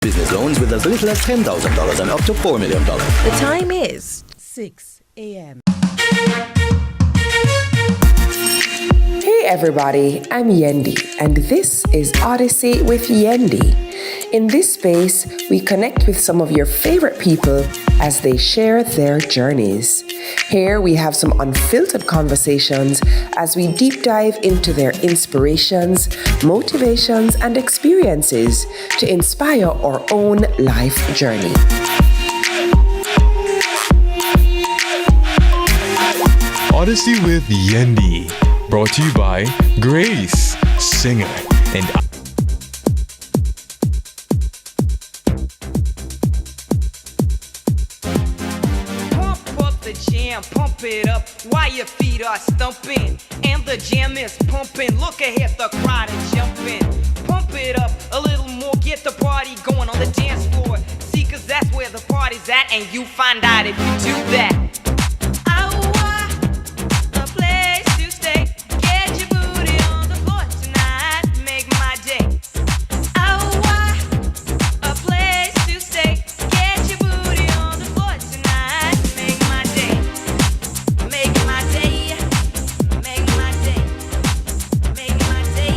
Business loans with as little as $10,000 and up to $4 million. The time is 6 a.m. Hey everybody, I'm Yendi, and this is Odyssey with Yendi. In this space, we connect with some of your favorite people as they share their journeys. Here we have some unfiltered conversations as we deep dive into their inspirations, motivations, and experiences to inspire our own life journey. Odyssey with Yendi, brought to you by Grace, singer, and pump it up while your feet are stumping and the jam is pumping. Look ahead, the crowd is jumping. Pump it up a little more, get the party going on the dance floor. See, cause that's where the party's at, and you find out if you do that. A place to stay. Get your booty on the floor tonight, make my day. A place to stay. Get your booty on the floor tonight, make my day. Make my day, make my day, make my day,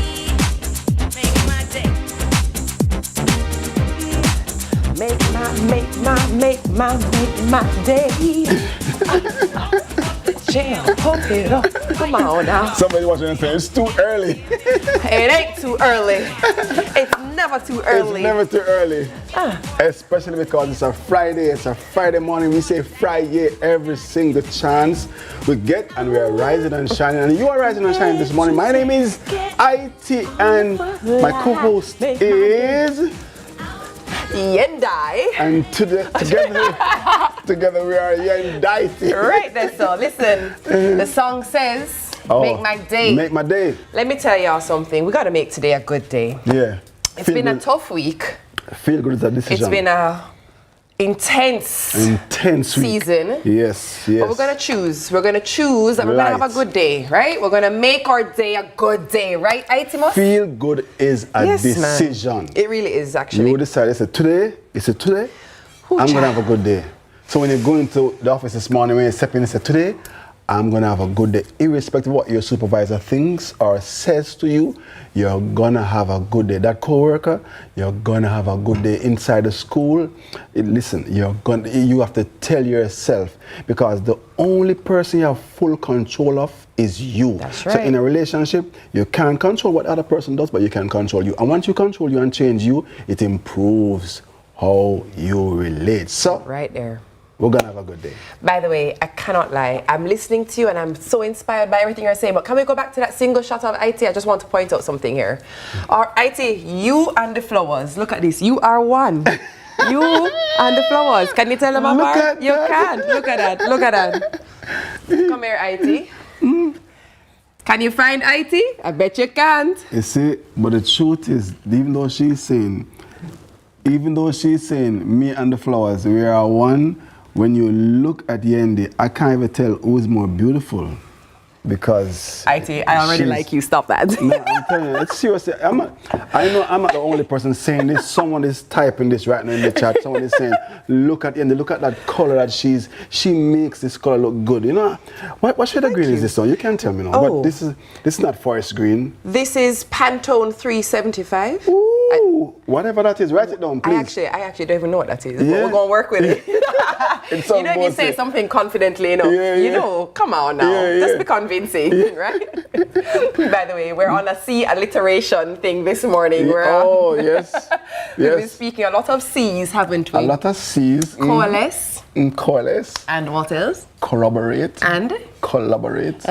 make my day. Make my day. Jam, pump it up. Come on now. Somebody watching and say it's too early. It ain't too early. It's never too early. It's never too early. Especially because it's a Friday. It's a Friday morning. We say Friday every single chance we get, and we are rising and shining. And you are rising and shining this morning. My name is IT, and my co-host is Yendai. And together we are Yendai. Right there, so listen. The song says, make my day. Make my day. Let me tell y'all something. We gotta make today a good day. Yeah. It's been a tough week. Feel good is a decision. It's been a intense week. Season. Yes. But we're gonna choose. We're gonna choose and we're gonna have a good day, right? We're gonna make our day a good day, right, Itimus? Feel good is a decision. Man. It really is, actually. You decide, I said today, I'm gonna have a good day. So when you go into the office this morning, when you step in and say today, I'm gonna have a good day. Irrespective of what your supervisor thinks or says to you, you're gonna have a good day. That coworker, you're gonna have a good day inside the school. Listen, you have to tell yourself, because the only person you have full control of is you. That's right. So in a relationship, you can't control what the other person does, but you can control you. And once you control you and change you, it improves how you relate. So right there. We're gonna have a good day. By the way, I cannot lie. I'm listening to you and I'm so inspired by everything you're saying. But can we go back to that single shot of IT? I just want to point out something here. Or IT, you and the flowers. Look at this. You are one. You and the flowers. Can you tell them apart? You can. Look at that. Look at that. Come here, IT. Can you find IT? I bet you can't. You see, but the truth is, even though she's saying me and the flowers, we are one. When you look at Yendi, I can't even tell who's more beautiful, because IT, I already like you. Stop that. No, I'm telling you, it's seriously. I know I'm not the only person saying this. Someone is typing this right now in the chat. Someone is saying, look at Yendi, look at that color that she makes this color look good. You know, what shade of green is this one? You can't tell me now. Oh. But this is not forest green. This is Pantone 375. Ooh, whatever that is, write it down, please. I actually don't even know what that is, but we're going to work with it. You know, if you say something confidently, you know, come on now, just be convincing, right? By the way, we're on a C alliteration thing this morning. Yes. We've been speaking a lot of C's, haven't we? A lot of C's. Coalesce. Coalesce. And what else? Corroborate. And? Collaborate.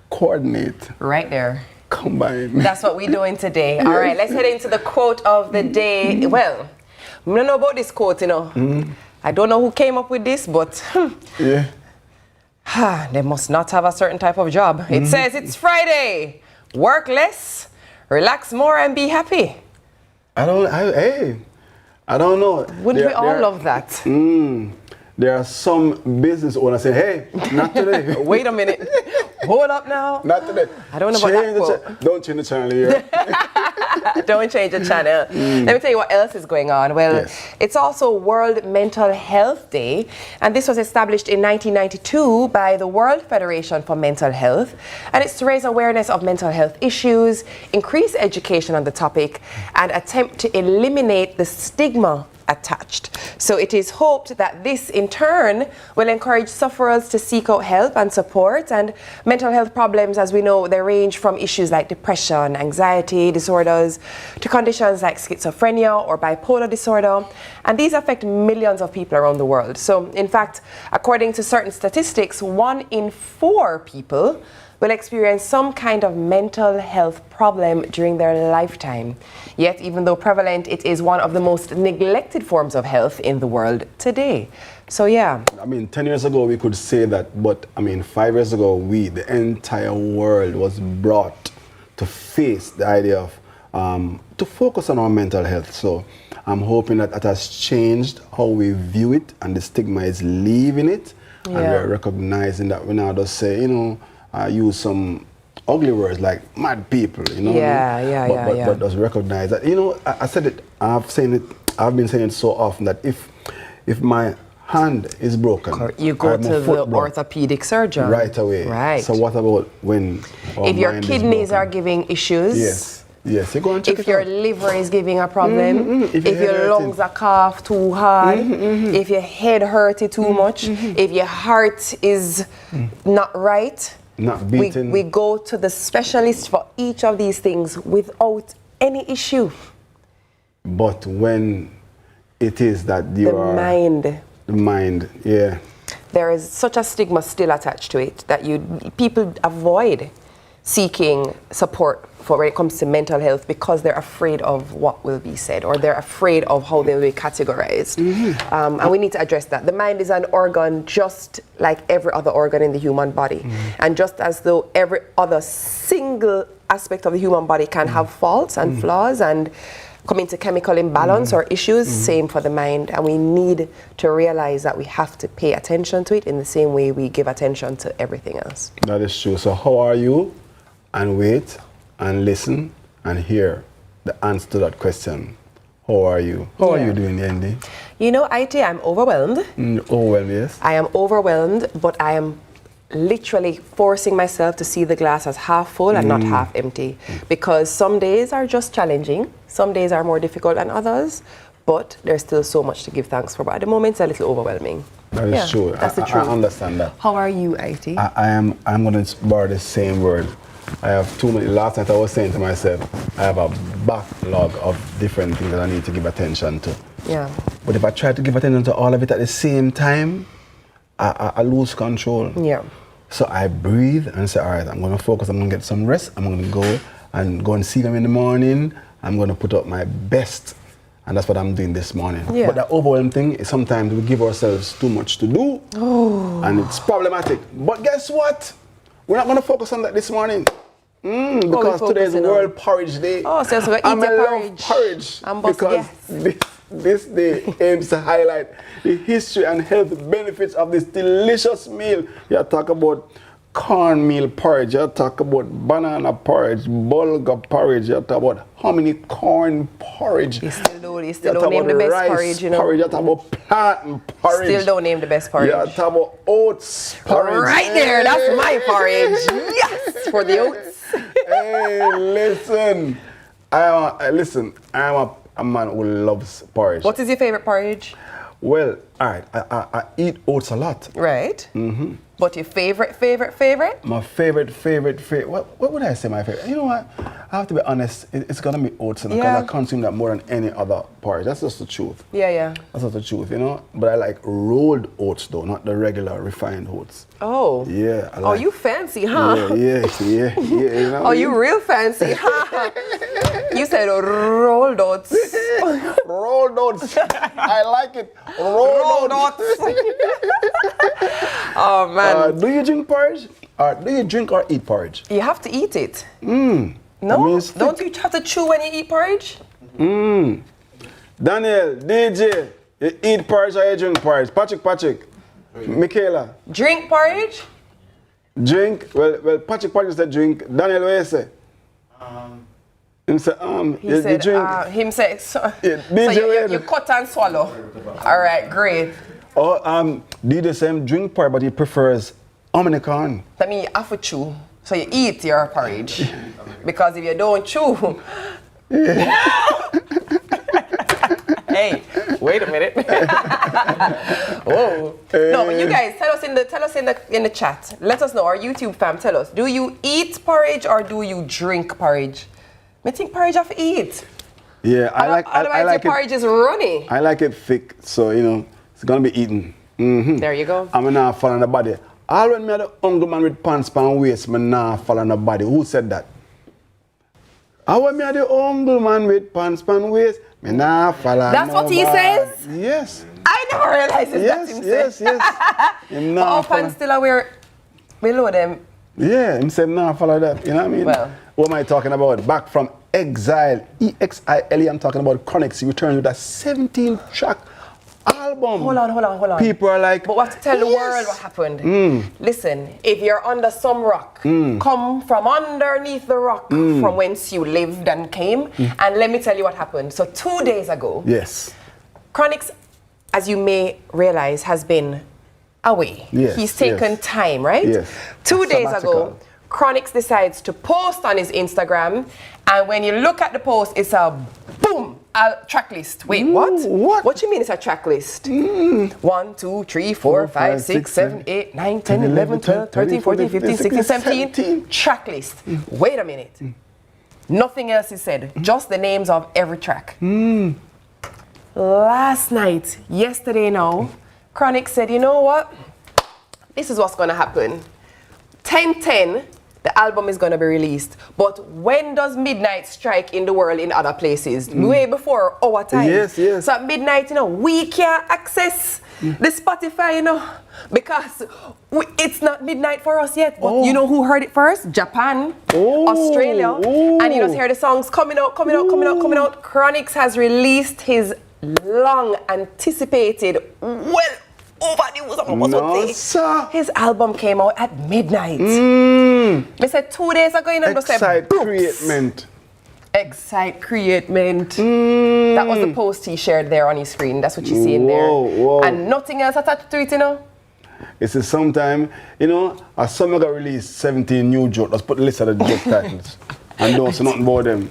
Coordinate. Right there. Combine. That's what we're doing today. All right, let's head into the quote of the day. Well, I don't know about this quote, you know. I don't know who came up with this, but they must not have a certain type of job. It says it's Friday. Work less, relax more, and be happy. I don't know. Wouldn't we all love that? there are some business owners saying, hey, not today. Wait a minute. Hold up now. Not today. I don't know about that quote. Don't change the channel here. Don't change the channel. Let me tell you what else is going on. Well, it's also World Mental Health Day, and this was established in 1992 by the World Federation for Mental Health, and it's to raise awareness of mental health issues, increase education on the topic, and attempt to eliminate the stigma attached. So it is hoped that this in turn will encourage sufferers to seek out help and support. And mental health problems, as we know, they range from issues like depression, anxiety disorders, to conditions like schizophrenia or bipolar disorder. And these affect millions of people around the world. So in fact, according to certain statistics, 1 in 4 people will experience some kind of mental health problem during their lifetime. Yet, even though prevalent, it is one of the most neglected forms of health in the world today. So yeah. I mean, 10 years ago we could say that, but I mean, 5 years ago the entire world was brought to face the idea of, to focus on our mental health. So I'm hoping that that has changed how we view it, and the stigma is leaving it, and we're recognizing that we now just say, you know, use some ugly words like mad people, you know. But does recognize that, you know, I said it, I've been saying it so often that if my hand is broken, you go to the orthopedic surgeon right away. Right. So what about when if your kidneys are giving issues? Yes, you go and check if your liver is giving a problem, if your lungs are cough too hard, if your head hurting too much, if your heart is not right, not beating. We go to the specialist for each of these things without any issue. But when it is that you are... The mind, yeah. There is such a stigma still attached to it that people avoid seeking support for when it comes to mental health because they're afraid of what will be said, or they're afraid of how they will be categorized. And we need to address that. The mind is an organ just like every other organ in the human body. And just as though every other single aspect of the human body can have faults and flaws and come into chemical imbalance or issues, same for the mind. And we need to realize that we have to pay attention to it in the same way we give attention to everything else. That is true. So how are you? And wait and listen and hear the answer to that question. How are you? How are you doing, Yendi? You know, IT, I'm overwhelmed. Overwhelmed, yes. I am overwhelmed, but I am literally forcing myself to see the glass as half full and not half empty. Because some days are just challenging, some days are more difficult than others, but there's still so much to give thanks for. But at the moment, it's a little overwhelming. That is true. That's the truth. I understand that. How are you, IT? I'm going to borrow the same word. I have too many. Last night I was saying to myself, I have a backlog of different things that I need to give attention to. Yeah. But if I try to give attention to all of it at the same time, I lose control. Yeah. So I breathe and say, all right, I'm going to focus, I'm going to get some rest, I'm going to go and see them in the morning, I'm going to put up my best. And that's what I'm doing this morning. Yeah. But the overwhelming thing is sometimes we give ourselves too much to do, and it's problematic. But guess what? We're not going to focus on that this morning. Because today is World Porridge Day. Oh, so we're going to eat porridge. Because this day aims to highlight the history and health benefits of this delicious meal. You talk about cornmeal porridge, you talk about banana porridge, bulgur porridge, you talk about how many corn porridge. You still don't name the best porridge, you know. Porridge, you talk about plantain porridge. Still don't name the best porridge. You talk about oats porridge. Right there, that's my porridge. Yes, for the oats. Hey, listen. I am a man who loves porridge. What is your favorite porridge? Well, all right, I eat oats a lot. Right. But your favorite? My favorite. What would I say my favorite? You know what? I have to be honest. It's gonna be oats, because I consume that more than any other porridge. That's just the truth. Yeah. That's just the truth, you know. But I like rolled oats though, not the regular refined oats. Oh. Yeah. Oh, you fancy, huh? Yeah. You know. Oh, you real fancy, huh? You said rolled oats. Rolled oats. I like it. Rolled oats. Oh man. Do you drink porridge? Do you drink or eat porridge? You have to eat it. No? Don't you have to chew when you eat porridge? Daniel, DJ, You eat porridge or you drink porridge? Patrick. Michaela. Drink porridge? Drink. Well, Patrick said drink. Daniel, what you say? Him say, He said, drink. him say, so DJ you cut and swallow. All right, great. Or do the same drink porridge, but he prefers Omnicon. That means you have to chew. So you eat your porridge. Because if you don't chew, hey, wait a minute. Whoa. No, but you guys tell us in the chat. Let us know, our YouTube fam, tell us. Do you eat porridge or do you drink porridge? I think porridge have to eat. Yeah, Otherwise your porridge is runny. I like it thick, so it's gonna be eaten. Mm-hmm. There you go. I'm not fall on the body. All when me the hungry man with pants pan waist, me not fall on the body. Who said that? I want me the hungry man with pants pan waist, me not fall on That's what he says? Yes. I never realized that's him saying. Yes. All pants still wear below them. Yeah, him said nah follow that. You know what I mean? Well. What am I talking about? Back from exile, EXILE, I'm talking about Chronixx. He returned with a 17-track album. Hold on. People are like, but we have to tell the world what happened. Listen, if you're under some rock, come from underneath the rock from whence you lived and came, and let me tell you what happened. So 2 days ago, yes, Chronixx, as you may realize, has been away. Yes, He's taken time, right? Yes. 2 days ago, Chronixx decides to post on his Instagram, and when you look at the post, it's a boom, a track list. Wait, what? What you mean it's a track list? 1, 2, 3, 4, 5, 6, 7, 8, 9, 10, 11, 12, 13, 14, 15, 16, 17. Track list. Wait a minute. Nothing else is said, just the names of every track. Last night, yesterday now, Chronixx said, you know what? This is what's going to happen. 10/10, the album is going to be released. But when does midnight strike in the world in other places? Way before our time. Yes. So at midnight, we can't access the Spotify, because it's not midnight for us yet. But you know who heard it first? Japan, Australia. And you just hear the songs coming out. Chronixx has released his long anticipated, his album came out at midnight. They said 2 days ago, Excitement. That was the post he shared there on his screen. That's what you see in there. And nothing else attached to it, It's sometime, a summer got released 17 new jokes. Let's put the list of the joke titles. And don't say nothing about them.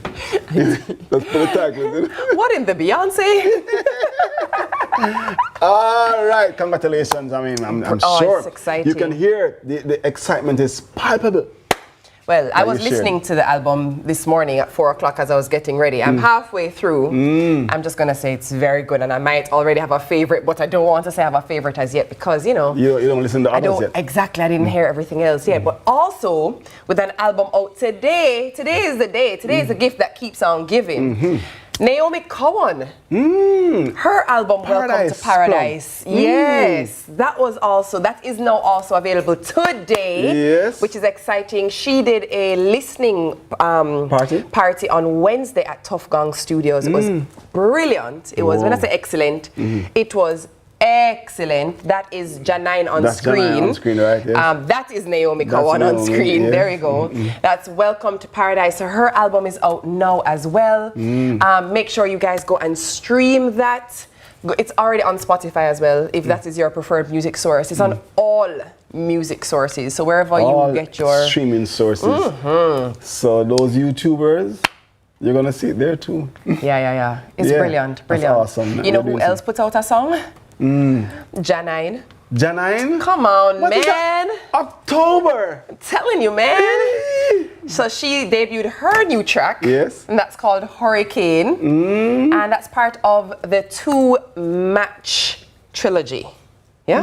Let's put the titles. What in the Beyonce? All right, congratulations. I mean, I'm sure it's exciting. You can hear the excitement is palpable. Well, I was listening to the album this morning at 4 o'clock as I was getting ready. I'm halfway through. I'm just going to say it's very good, and I might already have a favorite, but I don't want to say I have a favorite as yet because, You don't listen to others yet. Exactly, I didn't hear everything else yet. But also, with an album out today is the day. Today is the gift that keeps on giving. Naomi Cowan, her album Welcome to Paradise. Yes, that is now also available today, which is exciting. She did a listening party on Wednesday at Tough Gong Studios. It was brilliant. It was, when I say excellent, it was excellent. That is Janine on screen. Janine on screen, right? Yes. That is Naomi Cowan on screen. There you go. That's Welcome to Paradise. So her album is out now as well. Make sure you guys go and stream that. It's already on Spotify as well, if that is your preferred music source. It's on all music sources. So wherever you get your streaming sources. So those YouTubers, you're gonna see it there too. Yeah. It's brilliant. That's awesome. You know who else puts out a song? Janine. Come on, man. October. I'm telling you, man. So she debuted her new track. Yes. And that's called Hurricane. And that's part of the 2-match trilogy. Yeah?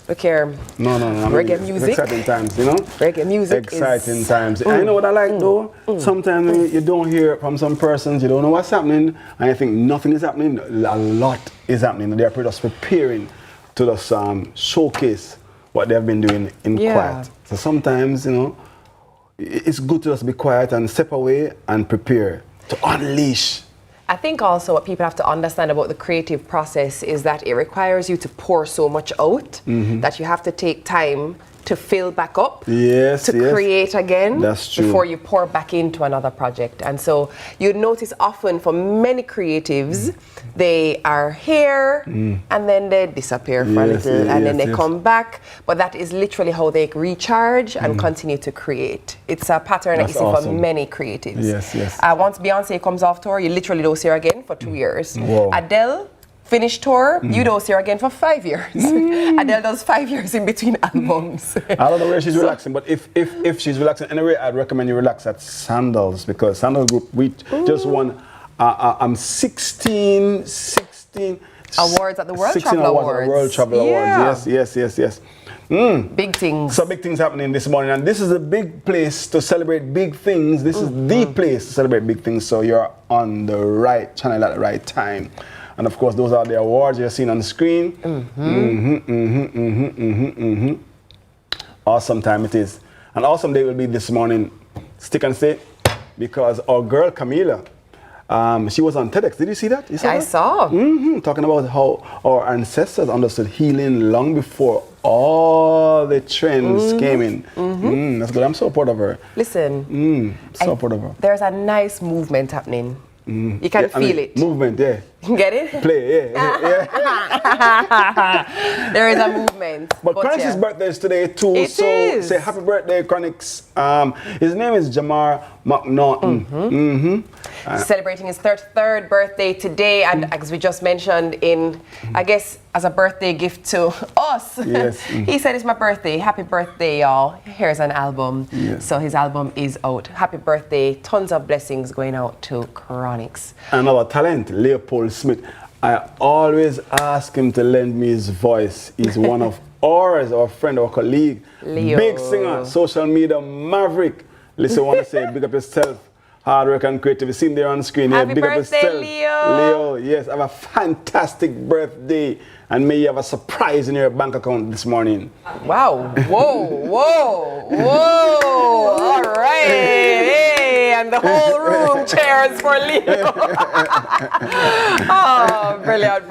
Look here. No. Reggae music. Exciting times, Reggae music. Exciting times. I know what I like though. Sometimes you don't hear from some persons, you don't know what's happening, and you think nothing is happening. A lot is happening. They're just preparing to just showcase what they've been doing in quiet. So sometimes, it's good to just be quiet and step away and prepare to unleash I think also what people have to understand about the creative process is that it requires you to pour so much out that you have to take time to fill back up, to create again before you pour back into another project. And so you'd notice often for many creatives, they are here and then they disappear for a little and then they come back. But that is literally how they recharge and continue to create. It's a pattern that you see for many creatives. Once Beyonce comes off tour, you literally don't see her again for 2 years. Adele, finished tour, you don't see her again for 5 years. Adele does 5 years in between albums. I don't know where she's relaxing, but if she's relaxing anyway, I'd recommend you relax at Sandals, because Sandals Group, we just won 16 awards at the World 16 Travel Awards. At the World Travel Awards. Yes. Big things. So big things happening this morning, and this is a big place to celebrate big things. This is the place to celebrate big things, so you're on the right channel at the right time. And of course, those are the awards you're seeing on the screen. Awesome time it is. An awesome day will be this morning. Stick and stay, because our girl Camila, she was on TEDx. Did you see that? I saw. Talking about how our ancestors understood healing long before all the trends came in. That's good. I'm so proud of her. Listen, so proud of her. There's a nice movement happening. You can feel it. Movement, Get it? Play, There is a movement. But Chronixx's birthday is today too, so say happy birthday, Chronixx. His name is Jamar McNaughton. Celebrating his 33rd birthday today, and as we just mentioned, I guess as a birthday gift to us, he said it's my birthday. Happy birthday, y'all. Here's an album. So his album is out. Happy birthday. Tons of blessings going out to Chronixx. Another talent, Leopold Smith. I always ask him to lend me his voice. He's one of ours, our friend, our colleague. Leo. Big singer, social media maverick. Listen, I want to say, big up yourself. Hard work and creativity. Seen there on the screen. Happy big birthday, up yourself. Leo. Yes, have a fantastic birthday. And may you have a surprise in your bank account this morning. Wow. Whoa. All right. Hey, and the whole room cheers for Leo. Oh, brilliant.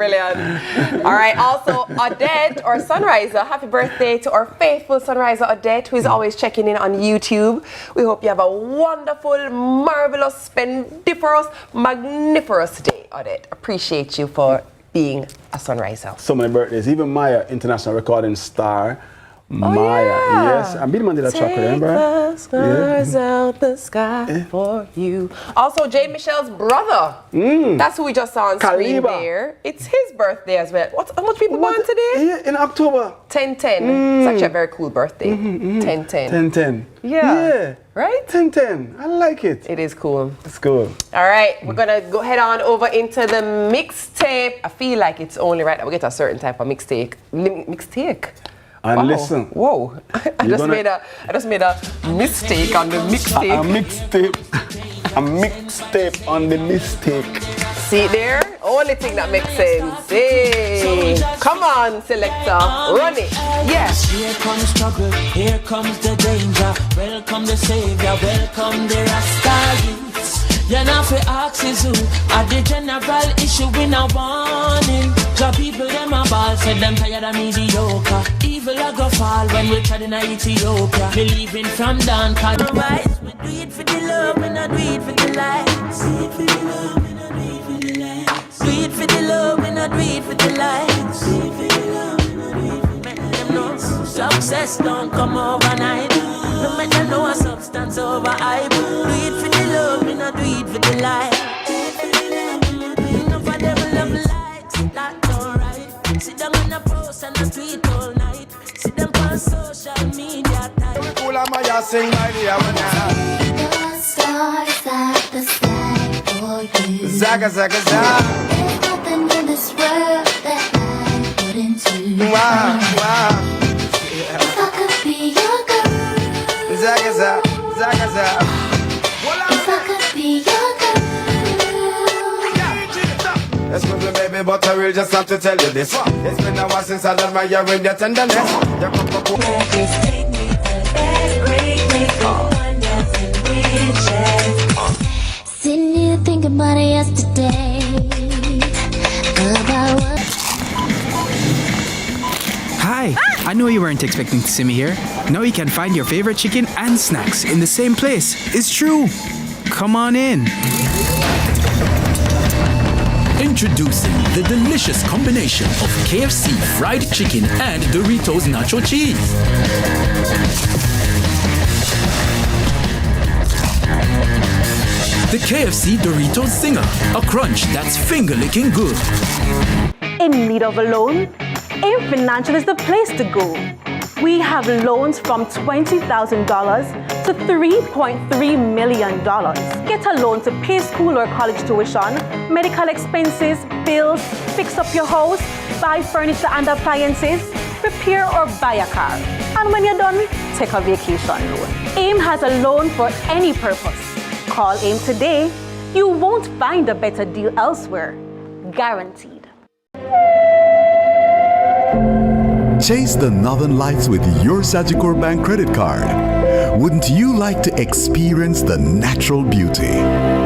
All right. Also, Odette, or Sunriser, happy birthday to our faithful Sunriser Odette, who is always checking in on YouTube. We hope you have a wonderful, marvelous, splendiferous, magniferous day, Odette. Appreciate you for being a Sunriser. So many birthdays. Even Maya, international recording star. Yes. And Billy Man did a track, remember? The stars out the sky for you. Also, Jay Michelle's brother. That's who we just saw on screen there. It's his birthday as well. How much people born today? Yeah, in October. 10-10. It's actually a very cool birthday. 10-10. 10-10. Yeah. Right? 10-10. I like it. It is cool. It's cool. All right, we're gonna go head on over into the mixtape. I feel like it's only right that we get a certain type of mixtape. And listen. Whoa. I just made a mistake on the mixtape. A mixtape on the mistake. See there? Only thing that makes sense. Hey. Come on, selector. Run it. Yes. Here comes struggle, here comes the danger. Welcome the savior, welcome the Rasta youths. You're not for axes who are the general issue in a warning. The people them a ball, said them tired of mediocre. Evil a go fall when we tried in Ethiopia. Believing from down, cause the wise. We do it for the love, we not do it for the likes. Do it for the love, we not do it for the likes. Do it for the love, we not do it for the likes. Do it for the love, we not do it for the likes. Make them know success don't come overnight. No make them know a substance over hype. Do it for the love, we not do it for the likes. Enough of them love likes, that's alright. Sit down on a post and a tweet all night. Sit them on social media type. Cool am I sing my dear one. The stars at the sky for you. Zaga zaga zaga. There's nothing in this world that I wouldn't do. Wow. If I could be your girl. Zaga zaga zaga zaga. If I could be your girl. Excuse me, baby, but I will just have to tell you this. It's been a while since I done my year in your tenderness. Take me break me for one dancing with Sitting here thinking about it yesterday. About what? Hi, I know you weren't expecting to see me here. Now you can find your favorite chicken and snacks in the same place. It's true. Come on in. Introducing the delicious combination of KFC fried chicken and Doritos nacho cheese. The KFC Doritos Zinger, a crunch that's finger-licking good. In need of a loan? AIM Financial is the place to go. We have loans from $20,000 to $3.3 million. Get a loan to pay school or college tuition, medical expenses, bills, fix up your house, buy furniture and appliances, repair or buy a car. And when you're done, take a vacation loan. AIM has a loan for any purpose. Call AIM today. You won't find a better deal elsewhere. Guaranteed. Chase the northern lights with your Sagicor Bank credit card. Wouldn't you like to experience the natural beauty?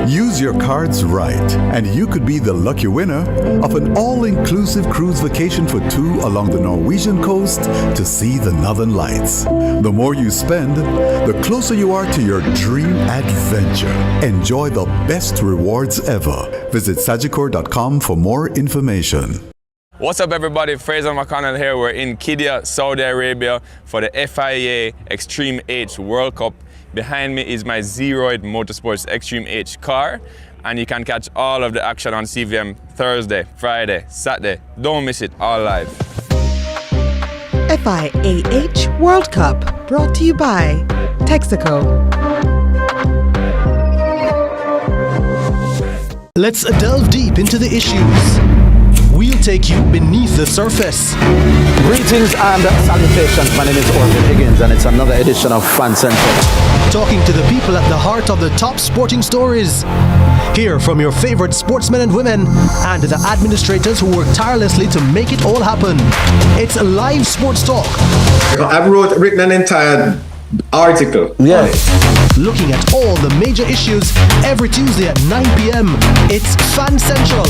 Use your cards right, and you could be the lucky winner of an all-inclusive cruise vacation for two along the Norwegian coast to see the northern lights. The more you spend, the closer you are to your dream adventure. Enjoy the best rewards ever. Visit sagicor.com for more information. What's up, everybody? Fraser McConnell here. We're in Qiddiya, Saudi Arabia for the FIA Extreme H World Cup. Behind me is my Zeroid Motorsports Extreme H car, and you can catch all of the action on CVM Thursday, Friday, Saturday. Don't miss it, all live. FIAH World Cup, brought to you by Texaco. Let's delve deep into the issues. We'll take you beneath the surface. Greetings and salutations. My name is Orville Higgins, and it's another edition of Fan Central. Talking to the people at the heart of the top sporting stories. Hear from your favorite sportsmen and women and the administrators who work tirelessly to make it all happen. It's live sports talk. I've written an entire article. Yeah. Looking at all the major issues every Tuesday at 9 p.m. It's Fan Central.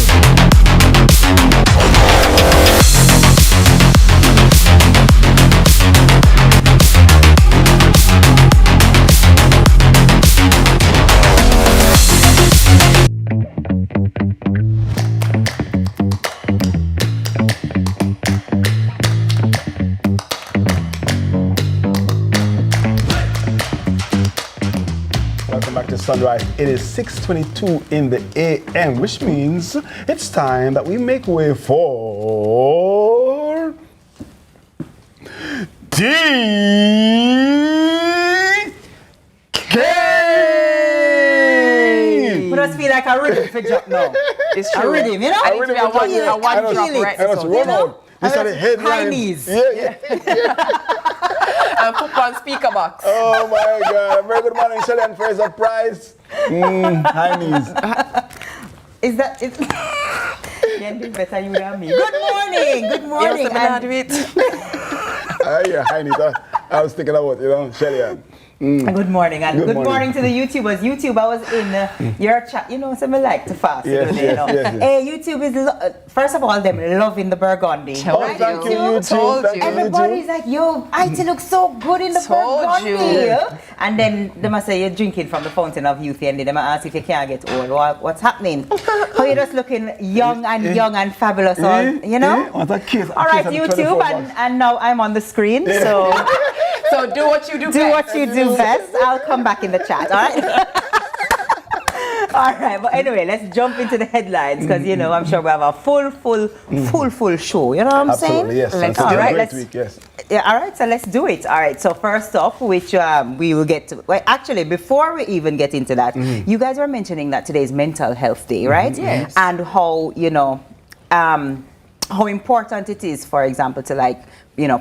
Welcome back to Sunrise. It is 6:22 in the AM, which means it's time that we make way for DK. We just feel like a rhythm for drop now. It's true. A rhythm, you know? A rhythm for drop, yeah. One drop right. And it's run out. This are the headlines. High knees. Yeah. And put on speaker box. Oh my God. Very good morning, Shelly and Fraser Price. High knees. Is that it? Yendi better you than me. Good morning. Good morning. Yes, do it. Yeah, high knees. I was thinking about, Shelly Ann. Good morning, and good morning to the YouTubers. YouTube, I was in your chat. You know, some like to fast. Yes, you know. Yes. Hey, YouTube is first of all them loving the burgundy. Oh, thank you, YouTube. Everybody's like, yo, IT looks so good in the burgundy. And then they must say you're drinking from the fountain of youth, and they might ask if you can't get old. What's happening? How you just looking young and fabulous, you know? What a kiss. All right, YouTube, and now I'm on the screen, so. So do what you do best. Do what you do best. I'll come back in the chat, all right? All right, but anyway, let's jump into the headlines because, I'm sure we have a full show. You know what I'm saying? Absolutely, yes. All right, let's, week, yes. Yeah, all right, so let's do it. All right, so first off, which we will get to, well, actually, before we even get into that, you guys were mentioning that today is Mental Health Day, right? Yes. And how, how important it is, for example, to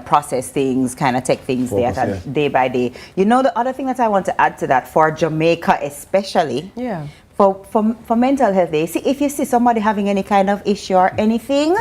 process things, kind of take things day by day. The other thing that I want to add to that for Jamaica especially, for Mental Health Day, see if you see somebody having any kind of issue or anything,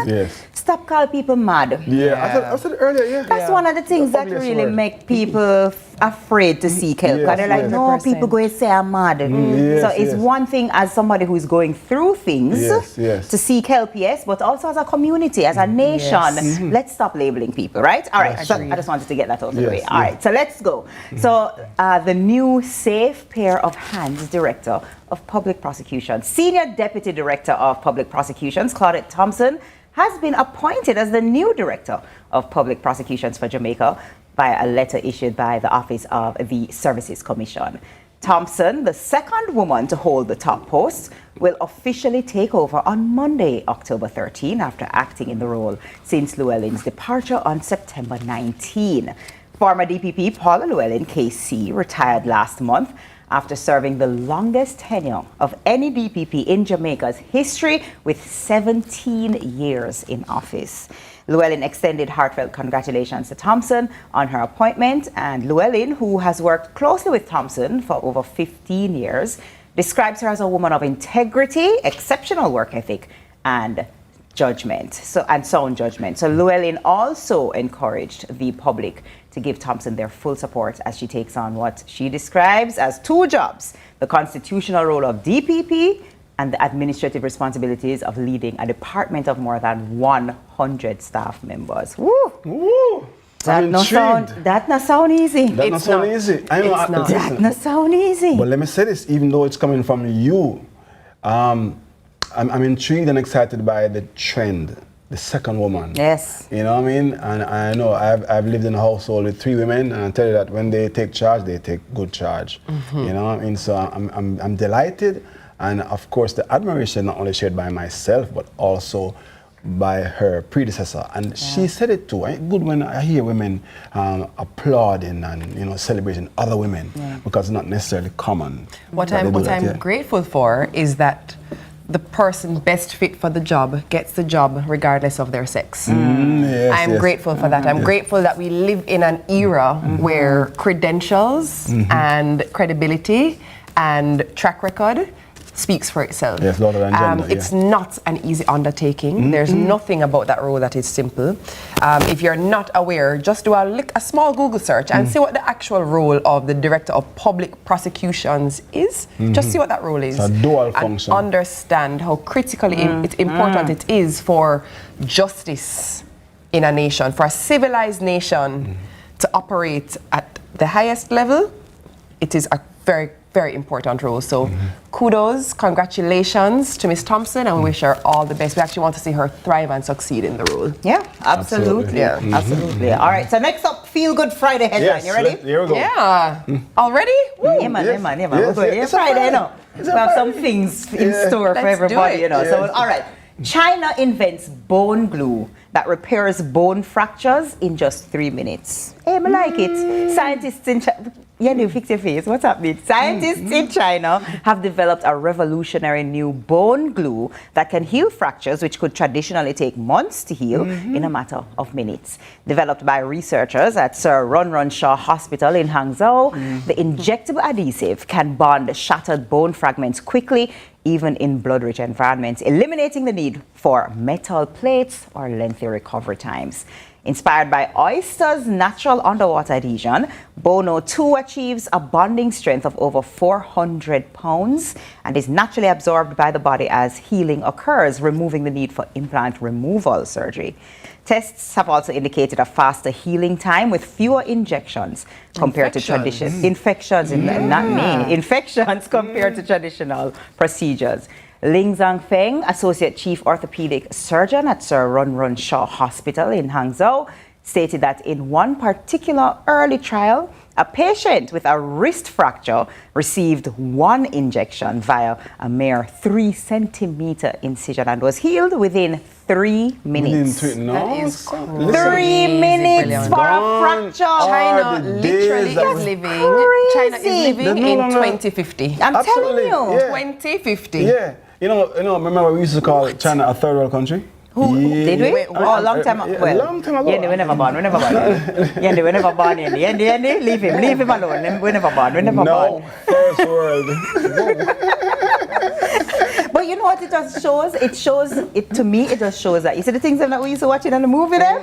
stop calling people mad. Yeah. I said earlier, That's one of the things that really make people afraid to seek help. Because they're like, no, people go and say I'm mad. So it's one thing as somebody who's going through things to seek help, yes, but also as a community, as a nation, let's stop labeling people, right? All right, so I just wanted to get that out of the way. All right, so let's go. So the new Safe Pair of Hands Director of Public Prosecutions, Senior Deputy Director of Public Prosecutions, Claudette Thompson, has been appointed as the new Director of Public Prosecutions for Jamaica by a letter issued by the Office of the Services Commission. Thompson, the second woman to hold the top post, will officially take over on Monday, October 13, after acting in the role since Llewellyn's departure on September 19. Former DPP Paula Llewellyn, KC, retired last month after serving the longest tenure of any DPP in Jamaica's history with 17 years in office. Llewellyn extended heartfelt congratulations to Thompson on her appointment, and Llewellyn, who has worked closely with Thompson for over 15 years, describes her as a woman of integrity, exceptional work ethic, and sound judgment. So Llewellyn also encouraged the public to give Thompson their full support as she takes on what she describes as two jobs: the constitutional role of DPP and the administrative responsibilities of leading a department of more than 100 staff members. Woo! Woo! That not sound easy. That not sound easy. I know. That not sound easy. But let me say this, even though it's coming from you, I'm intrigued and excited by the trend, the second woman. Yes. You know what I mean? And I know I've lived in a household with 3 women, and I tell you that when they take charge, they take good charge. You know what I mean? So I'm delighted. And of course, the admiration not only shared by myself, but also by her predecessor. And she said it too. It's good when I hear women applauding and celebrating other women, because it's not necessarily common. What I'm grateful for is that the person best fit for the job gets the job regardless of their sex. I'm grateful for that. I'm grateful that we live in an era where credentials and credibility and track record speaks for itself. Yes, Lord of Gender, it's not an easy undertaking. There's nothing about that role that is simple. If you're not aware, just do a small Google search and see what the actual role of the Director of Public Prosecutions is. Just see what that role is. It's a dual function. And understand how critically it's important it is for justice in a nation, for a civilized nation to operate at the highest level. It is a very, very important role. So kudos, congratulations to Ms. Thompson, and we wish her all the best. We actually want to see her thrive and succeed in the role. Yeah, absolutely. Absolutely. All right, so next up, Feel Good Friday headline. You ready? Here we go. Yeah. Already? Yeah, man. It's Friday, you know. We have some things in store for everybody, you know. So, all right. China invents bone glue that repairs bone fractures in just 3 minutes. Hey, I like it. Scientists in China... you fix your face. What's happening? Scientists in China have developed a revolutionary new bone glue that can heal fractures which could traditionally take months to heal in a matter of minutes. Developed by researchers at Sir Run Shaw Hospital in Hangzhou, the injectable adhesive can bond shattered bone fragments quickly, even in blood-rich environments, eliminating the need for metal plates or lengthy recovery times. Inspired by Oyster's natural underwater adhesion, Bono 2 achieves a bonding strength of over 400 pounds and is naturally absorbed by the body as healing occurs, removing the need for implant removal surgery. Tests have also indicated a faster healing time with fewer injections compared to traditional infections compared to traditional procedures. Ling Zhangfeng, Associate Chief Orthopedic Surgeon at Sir Run Shaw Hospital in Hangzhou, stated that in one particular early trial, a patient with a wrist fracture received 1 injection via a mere 3-centimeter incision and was healed within 3 minutes. That is 3 minutes for a fracture. China literally is living. China is living in 2050. I'm telling you. 2050. Yeah. You know, remember we used to call China a third world country? Did we? Oh, a long time ago. Well, long time ago. Yendi, we never born. Yendi, we never born. Yendi, leave him alone. We never born. No, first world. But you know what it just shows? To me, it just shows that, you see the things that we used to watch in the movie there?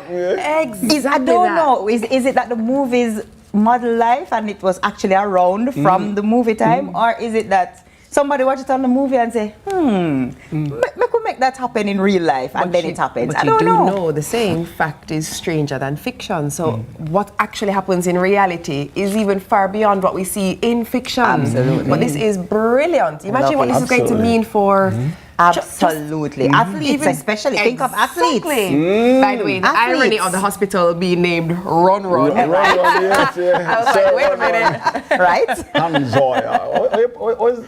Exactly. I don't know. Is it that the movies model life and it was actually around from the movie time, or is it that somebody watch it on the movie and say, we could make that happen in real life, and then it happens? But I don't know. The saying, fact is stranger than fiction. So what actually happens in reality is even far beyond what we see in fiction. Absolutely. But this is brilliant. Imagine what this is going to mean for... Absolutely. Athletes especially. Think of athletes. By the way, the irony of the hospital being named Run. Yes. I was like, wait a minute. Right? Hangzhou.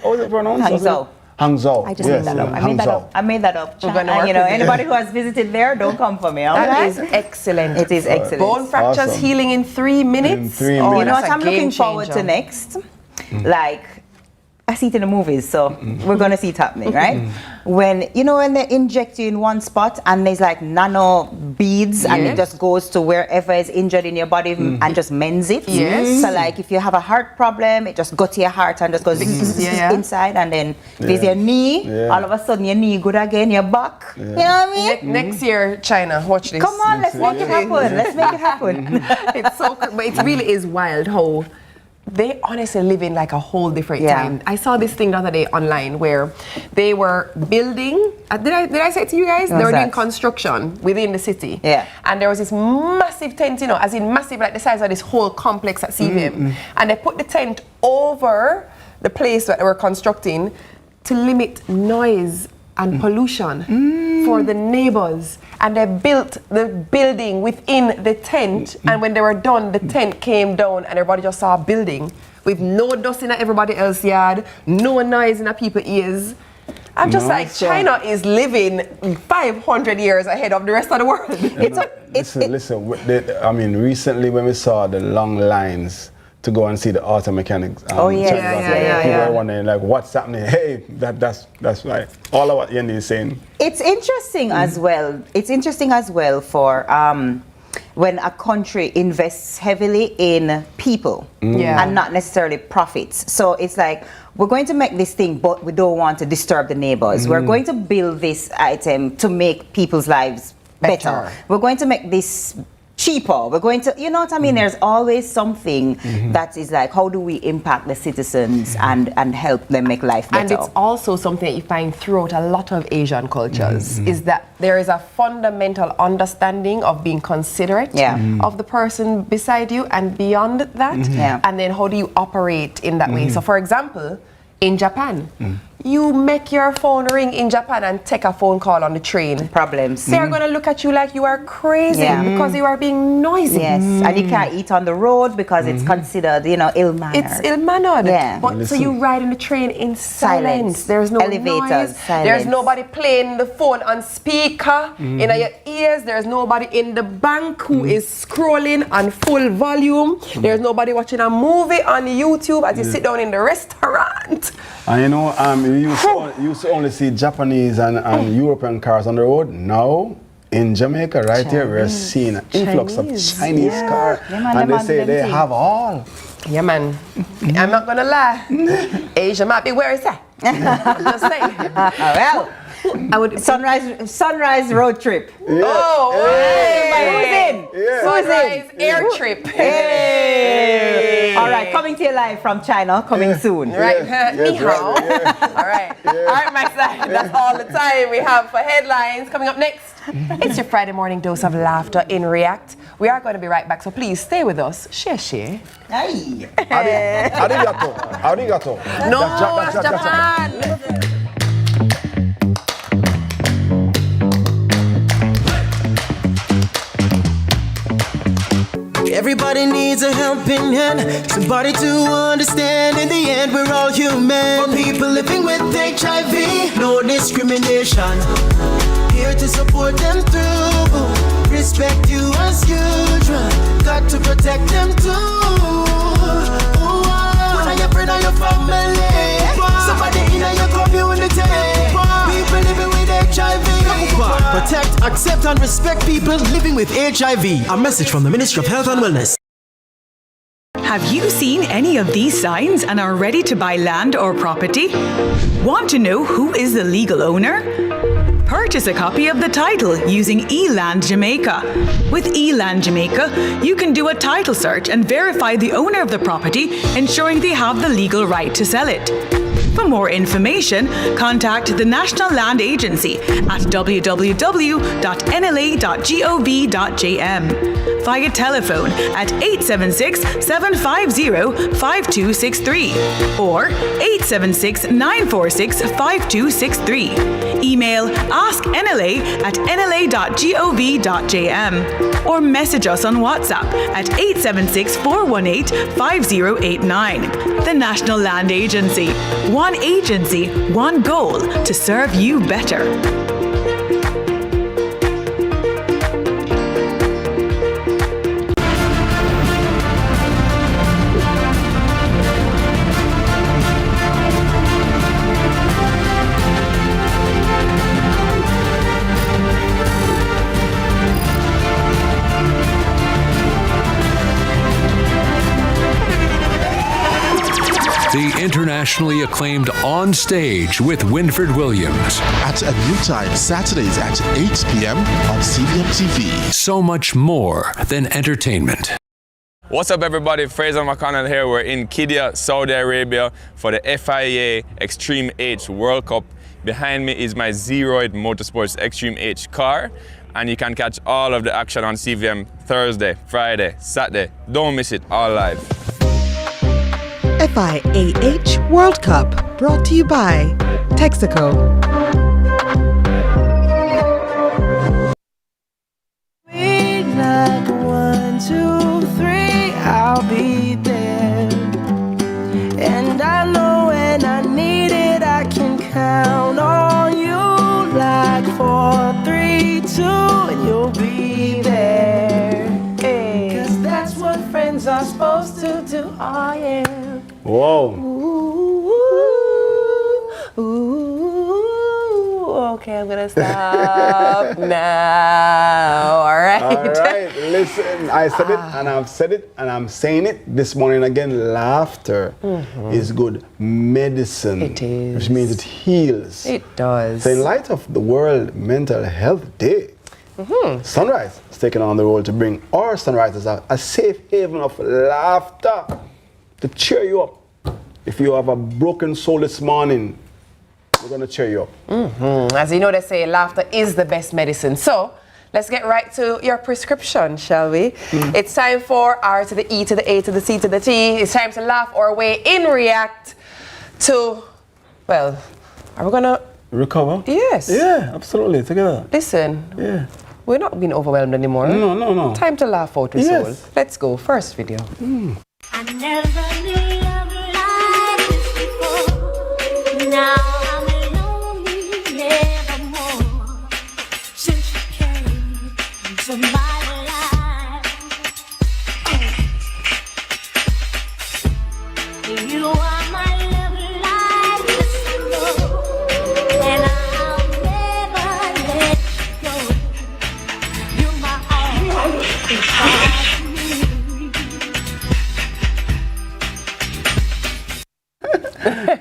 How is it pronounced? Hangzhou. I just made that up. I made that up. Anybody who has visited there, don't come for me. That is excellent. It is excellent. Bone fractures healing in 3 minutes. You know what I'm looking forward to next? Like, I see it in the movies, so we're gonna see it happening, right? When they inject you in one spot and there's like nano beads and it just goes to wherever is injured in your body and just mends it. Yes. So like if you have a heart problem, it just goes to your heart and just goes inside, and then if it's your knee, all of a sudden your knee good again, your back. You know what I mean? Next year, China, watch this. Come on, let's make it happen. Let's make it happen. It's so, but it really is wild how they honestly live in like a whole different time. I saw this thing the other day online where they were building, did I say it to you guys? They were doing construction within the city. Yeah. And there was this massive tent, as in massive, like the size of this whole complex at CVM. And they put the tent over the place that they were constructing to limit noise and pollution for the neighbors. And they built the building within the tent, and when they were done, the tent came down and everybody just saw a building with no dust in everybody else's yard, no noise in people's ears. I'm just China is living 500 years ahead of the rest of the world. Listen, recently when we saw the long lines to go and see the auto mechanics. People are wondering, like, what's happening? Hey, that's right. All of what Yendi is saying. It's interesting as well. It's interesting as well for when a country invests heavily in people and not necessarily profits. So it's like, we're going to make this thing, but we don't want to disturb the neighbors. We're going to build this item to make people's lives better. We're going to make this cheaper. We're going to, you know what I mean? There's always something that is like, how do we impact the citizens and help them make life better? And it's also something that you find throughout a lot of Asian cultures, is that there is a fundamental understanding of being considerate of the person beside you and beyond that. And then how do you operate in that way? So for example, in Japan, you make your phone ring in Japan and take a phone call on the train. Problems. They're going to look at you like you are crazy because you are being noisy. Yes, and you can't eat on the road because it's considered, ill-mannered. It's ill-mannered. Yeah. But so you ride in the train in silence. There's no elevators, noise. silence. There's nobody playing the phone on speaker in your ears. There's nobody in the bank who is scrolling on full volume. There's nobody watching a movie on YouTube as you sit down in the restaurant. And you used to only see Japanese and European cars on the road. Now, in Jamaica, here, we're seeing an influx of Chinese cars. And they say they have all. Yeah, man. I'm not going to lie. Asia might be where it's at. I'm just saying. Well, I would sunrise road trip. Oh, hey. Who's in? Sunrise air trip. Hey. All right, coming to you live from China, coming soon. Right. Ni hao. All right. All right, my side. That's all the time we have for headlines. Coming up next, it's your Friday morning dose of laughter in React. We are going to be right back, so please stay with us. Share. Hey. Arigato. No, that's Japan. Everybody needs a helping hand, somebody to understand. In the end, we're all human. For people living with HIV, no discrimination. Here to support them through. Respect you as usual. Got to protect them too. One of your friend or your family, somebody in your community. People living with HIV. Protect, accept, and respect people living with HIV. A message from the Ministry of Health and Wellness. Have you seen any of these signs and are ready to buy land or property? Want to know who is the legal owner? Purchase a copy of the title using Eland Jamaica. With Eland Jamaica, you can do a title search and verify the owner of the property, ensuring they have the legal right to sell it. For more information, contact the National Land Agency at www.nla.gov.jm via telephone at 876-750-5263 or 876-946-5263. Email asknla@nla.gov.jm or message us on WhatsApp at 876-418-5089. The National Land Agency. One agency, one goal to serve you better. The internationally acclaimed On Stage with Winfred Williams. At a new time, Saturdays at 8 p.m. on CVM TV. So much more than entertainment. What's up, everybody? Fraser McConnell here. We're in Qiddiya, Saudi Arabia for the FIA Extreme H World Cup. Behind me is my Zeroid Motorsports Extreme H car. And you can catch all of the action on CVM Thursday, Friday, Saturday. Don't miss it, all live. FIAH World Cup, brought to you by Texaco. Like 1, 2, 3, I'll be there. And I know when I need it, I can count on you. Like 4, 3, 2, and you'll be there. Hey. 'Cause that's what friends are supposed to do. Oh yeah. Whoa. Ooh, okay, I'm gonna stop now. All right. All right. Listen, I said it and I've said it and I'm saying it this morning again. Laughter is good medicine. It is. Which means it heals. It does. So in light of the World Mental Health Day, Sunrise is taking on the role to bring our Sunrisers a safe haven of laughter to cheer you up. If you have a broken soul this morning, we're going to cheer you up. As you know, they say laughter is the best medicine. So let's get right to your prescription, shall we? It's time for R to the E to the A to the C to the T. It's time to laugh our way in react to, well, are we going to recover? Yes. Yeah, absolutely. Together. Listen. Yeah. We're not being overwhelmed anymore. No. Time to laugh out with soul. Let's go. First video. I never knew love like this before. Now I'm lonely nevermore. Since you came into my life, you are my love like this before. And I'll never let you go. You're my all inside me.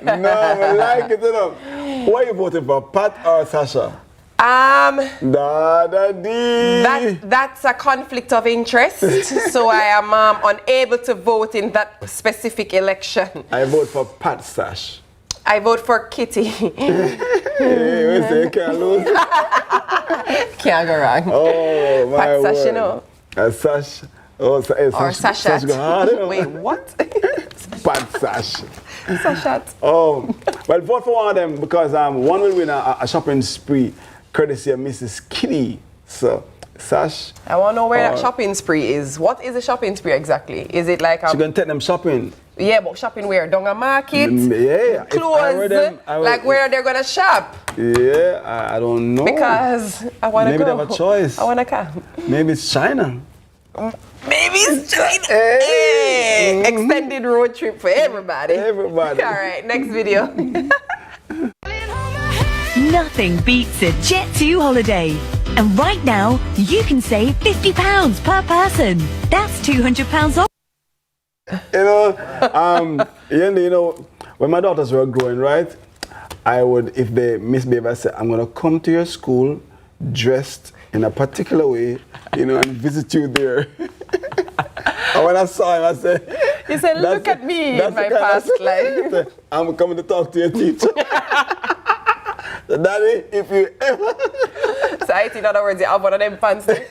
No, I like it enough. Why are you voting for, Pat or Sasha? That's a conflict of interest, so I am unable to vote in that specific election. I vote for Pat Sash. I vote for Kitty. Hey, we say you can't lose. Can't go wrong. Oh, my Pat Sash, word. you know. Sash. Oh, or Sashat. Wait, what? Pat Sash. Sashat. Oh, well, vote for one of them because one will win a shopping spree courtesy of Mrs. Kitty. So, Sash. I want to know where that shopping spree is. What is a shopping spree exactly? Is it like She's going to take them shopping. Yeah, but shopping where? Down a market? Yeah. Clothes? Like where they're going to shop? Yeah, I don't know. Because I want to go. Maybe they have a choice. I want to come. Maybe it's China. Maybe it's China. Hey. Extended road trip for everybody. Everybody. All right, next video. Nothing beats a Jet2 holiday. And right now, you can save £50 per person. That's £200 off. You know, when my daughters were growing, right? I would, if they misbehave, I say, I'm going to come to your school dressed in a particular way, you know, and visit you there. And when I saw him, I said, you said, look at me in my past life. I'm coming to talk to your teacher. So, Daddy, if you ever... So I think, in other words, you have one of them pants there?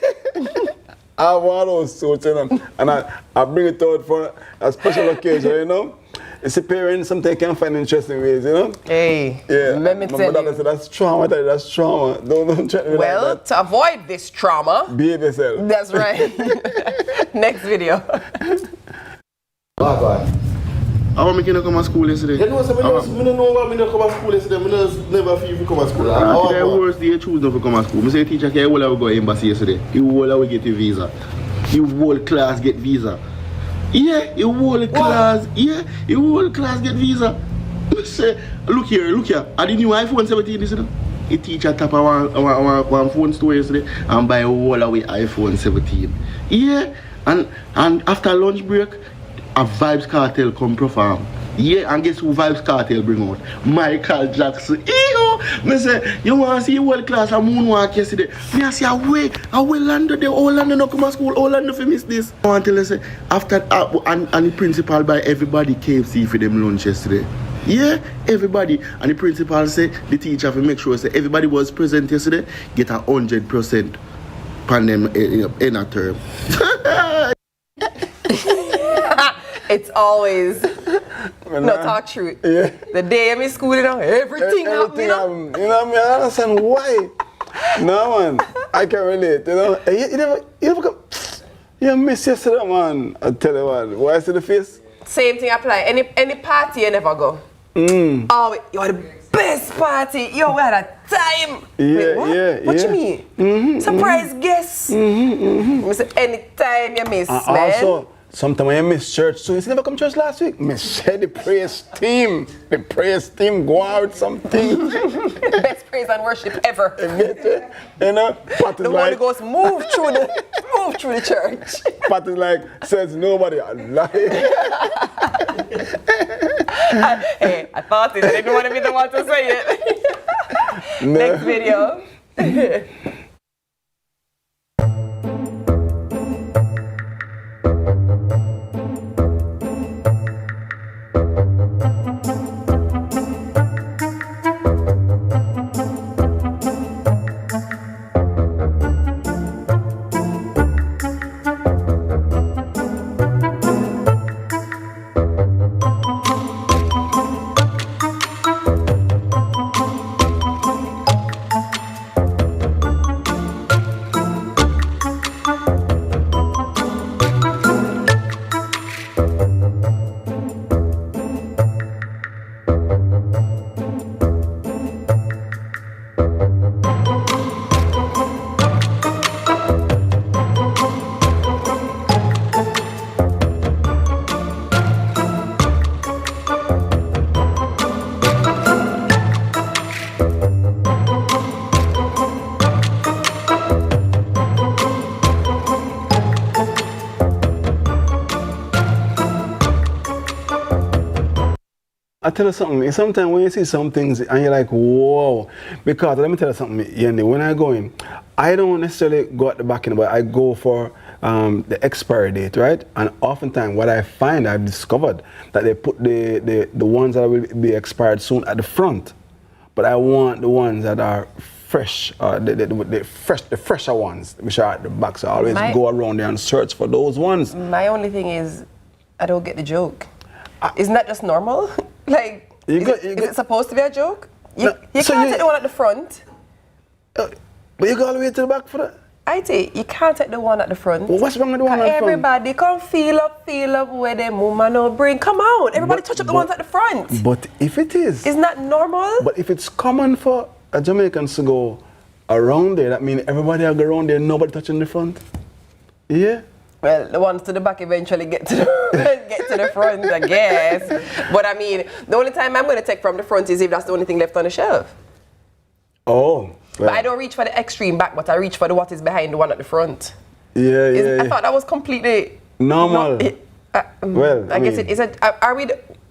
I have one of those suits, you know, and I bring it out for a special occasion, you know. It's a parent, sometimes can find interesting ways, you know. Hey, yeah. Let me tell you. Said, that's trauma, Daddy, that's trauma. Don't try to be well, like that. To avoid this trauma... Behave yourself. That's right. Next video. I want me to come to school yesterday. You know, I don't know why I don't come to school yesterday. I never feel you come to school. I think the worst day you choose not to come to school. I say, teacher, you will go to embassy yesterday. You will get a visa. You whole class get visa. Yeah, you whole class. Yeah, you whole class get visa. I say, look here. I did new iPhone 17 yesterday. A teacher tap one phone store yesterday and buy a whole away iPhone 17. Yeah, and after lunch break, a Vibes Cartel come perform. Yeah, and guess who Vibes Cartel bring out? Michael Jackson. Ew! Me say, you want to see world class a moonwalk yesterday? Me I say, away London, the whole London no come to school, all London for miss this. I want to tell you, say, after, and the principal buy everybody KFC for them lunch yesterday. Yeah, everybody. And the principal say, the teacher for make sure say everybody was present yesterday, get 100% pan them in a term. It's always no talk truth. Yeah. The day I'm in school, you know, everything happened. You know what I mean? I understand why. No man, I can relate. You know, you never come. You miss yesterday, man. I tell you what. Why is it the face? Same thing apply. Any party you never go. Oh, you are the best party. Yo, we had a time. Yeah, wait, what? Yeah. What you mean? Surprise guest. Anytime you miss, man. Also, sometimes when you miss church, so you never come to church last week. Miss the praise team. The praise team go out something. Best praise and worship ever. You know, Pat is the Holy Ghost move through the church. Pat is like, says nobody alive. Hey, I thought it. I didn't want to be the one to say it. No. Next video. I tell you something, sometimes when you see some things and you're like, whoa, because let me tell you something, Yendi, when I go in, I don't necessarily go at the back end, but I go for the expiry date, right? And oftentimes what I find, I've discovered that they put the ones that will be expired soon at the front, but I want the ones that are fresh, the fresher ones, which are at the back, so I always go around there and search for those ones. My only thing is, I don't get the joke. Isn't that just normal? Like, is it supposed to be a joke? You can't take the one at the front. But you go all the way to the back for that? I say, you can't take the one at the front. Well, what's wrong with the one at the front? Everybody come feel up where them woman no bring. Come out, everybody touch up the ones at the front. But if it is. Isn't that normal? But if it's common for a Jamaicans to go around there, that means everybody will go around there, nobody touching the front? Yeah? Well, the ones to the back eventually get to the front, I guess. But I mean, the only time I'm going to take from the front is if that's the only thing left on the shelf. Oh. Well. But I don't reach for the extreme back, but I reach for what is behind the one at the front. Yeah. I thought that was completely normal. I guess it is. Are we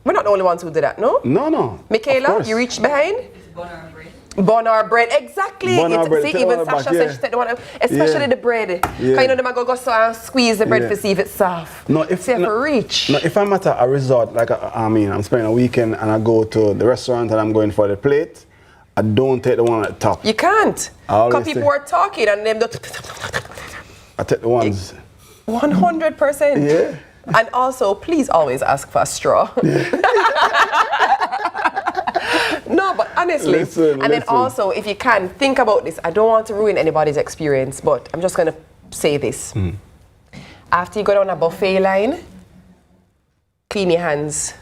We're not the only ones who do that, no? No. Michaela, you reached behind? Bonar bread, exactly. Bonar bread. See, even Sasha said she take the one, especially the bread. Because you know them go so and squeeze the bread to see if it's soft. No, if I'm at a resort, like I'm spending a weekend and I go to the restaurant and I'm going for the plate, I don't take the one at the top. You can't. Because people are talking and them I take the ones. 100%. Yeah. And also, please always ask for a straw. No, but honestly, then also, if you can, think about this. I don't want to ruin anybody's experience, but I'm just going to say this. After you go down a buffet line, clean your hands.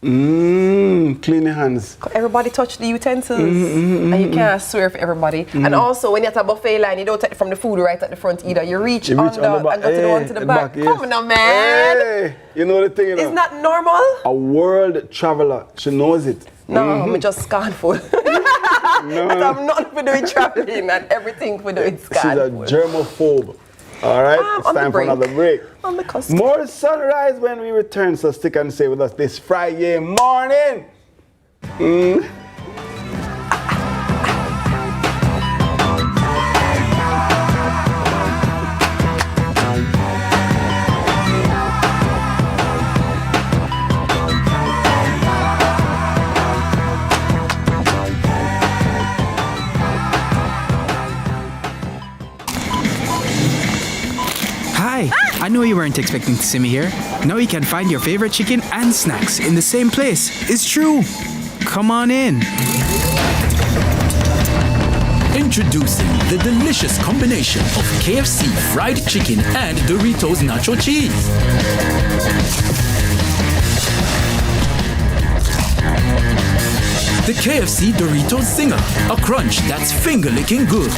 Clean your hands. Everybody touch the utensils. And you can't swear for everybody. And also, when you're at a buffet line, you don't take from the food right at the front either. You reach under and go to the one to the back. Yes. Come on, man. Hey, you know the thing, you know? Isn't that normal? A world traveler, she knows it. No, I'm just scornful. No. I have nothing to do with traveling and everything to do with scornful. She's a germaphobe. All right, it's time for another break. On the cusp. More sunrise when we return, so stick and stay with us this Friday morning. Hi, I know you weren't expecting to see me here. Now you can find your favorite chicken and snacks in the same place. It's true. Come on in. Introducing the delicious combination of KFC fried chicken and Doritos nacho cheese. The KFC Doritos Zinger, a crunch that's finger-licking good.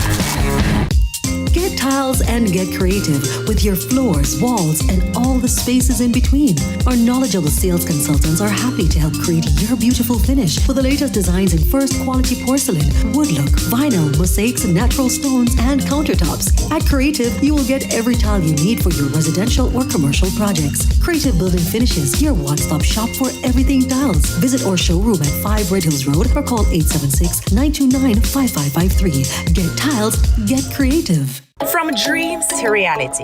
Get tiles and get creative with your floors, walls, and all the spaces in between. Our knowledgeable sales consultants are happy to help create your beautiful finish with the latest designs in first quality porcelain, wood look, vinyl, mosaics, natural stones, and countertops. At Creative, you will get every tile you need for your residential or commercial projects. Creative Building Finishes, your one-stop shop for everything tiles. Visit our showroom at 5 Red Hills Road or call 876-929-5553. Get tiles, get creative. From dreams to reality,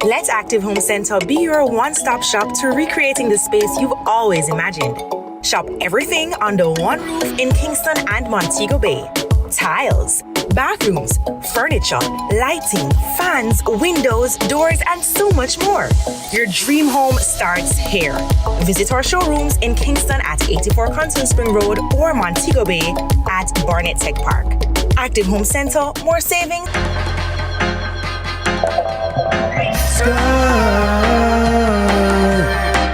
let Active Home Center be your one-stop shop to recreating the space you've always imagined. Shop everything under one roof in Kingston and Montego Bay. Tiles, bathrooms, furniture, lighting, fans, windows, doors, and so much more. Your dream home starts here. Visit our showrooms in Kingston at 84 Canton Spring Road or Montego Bay at Barnett Tech Park. Active Home Center, more savings.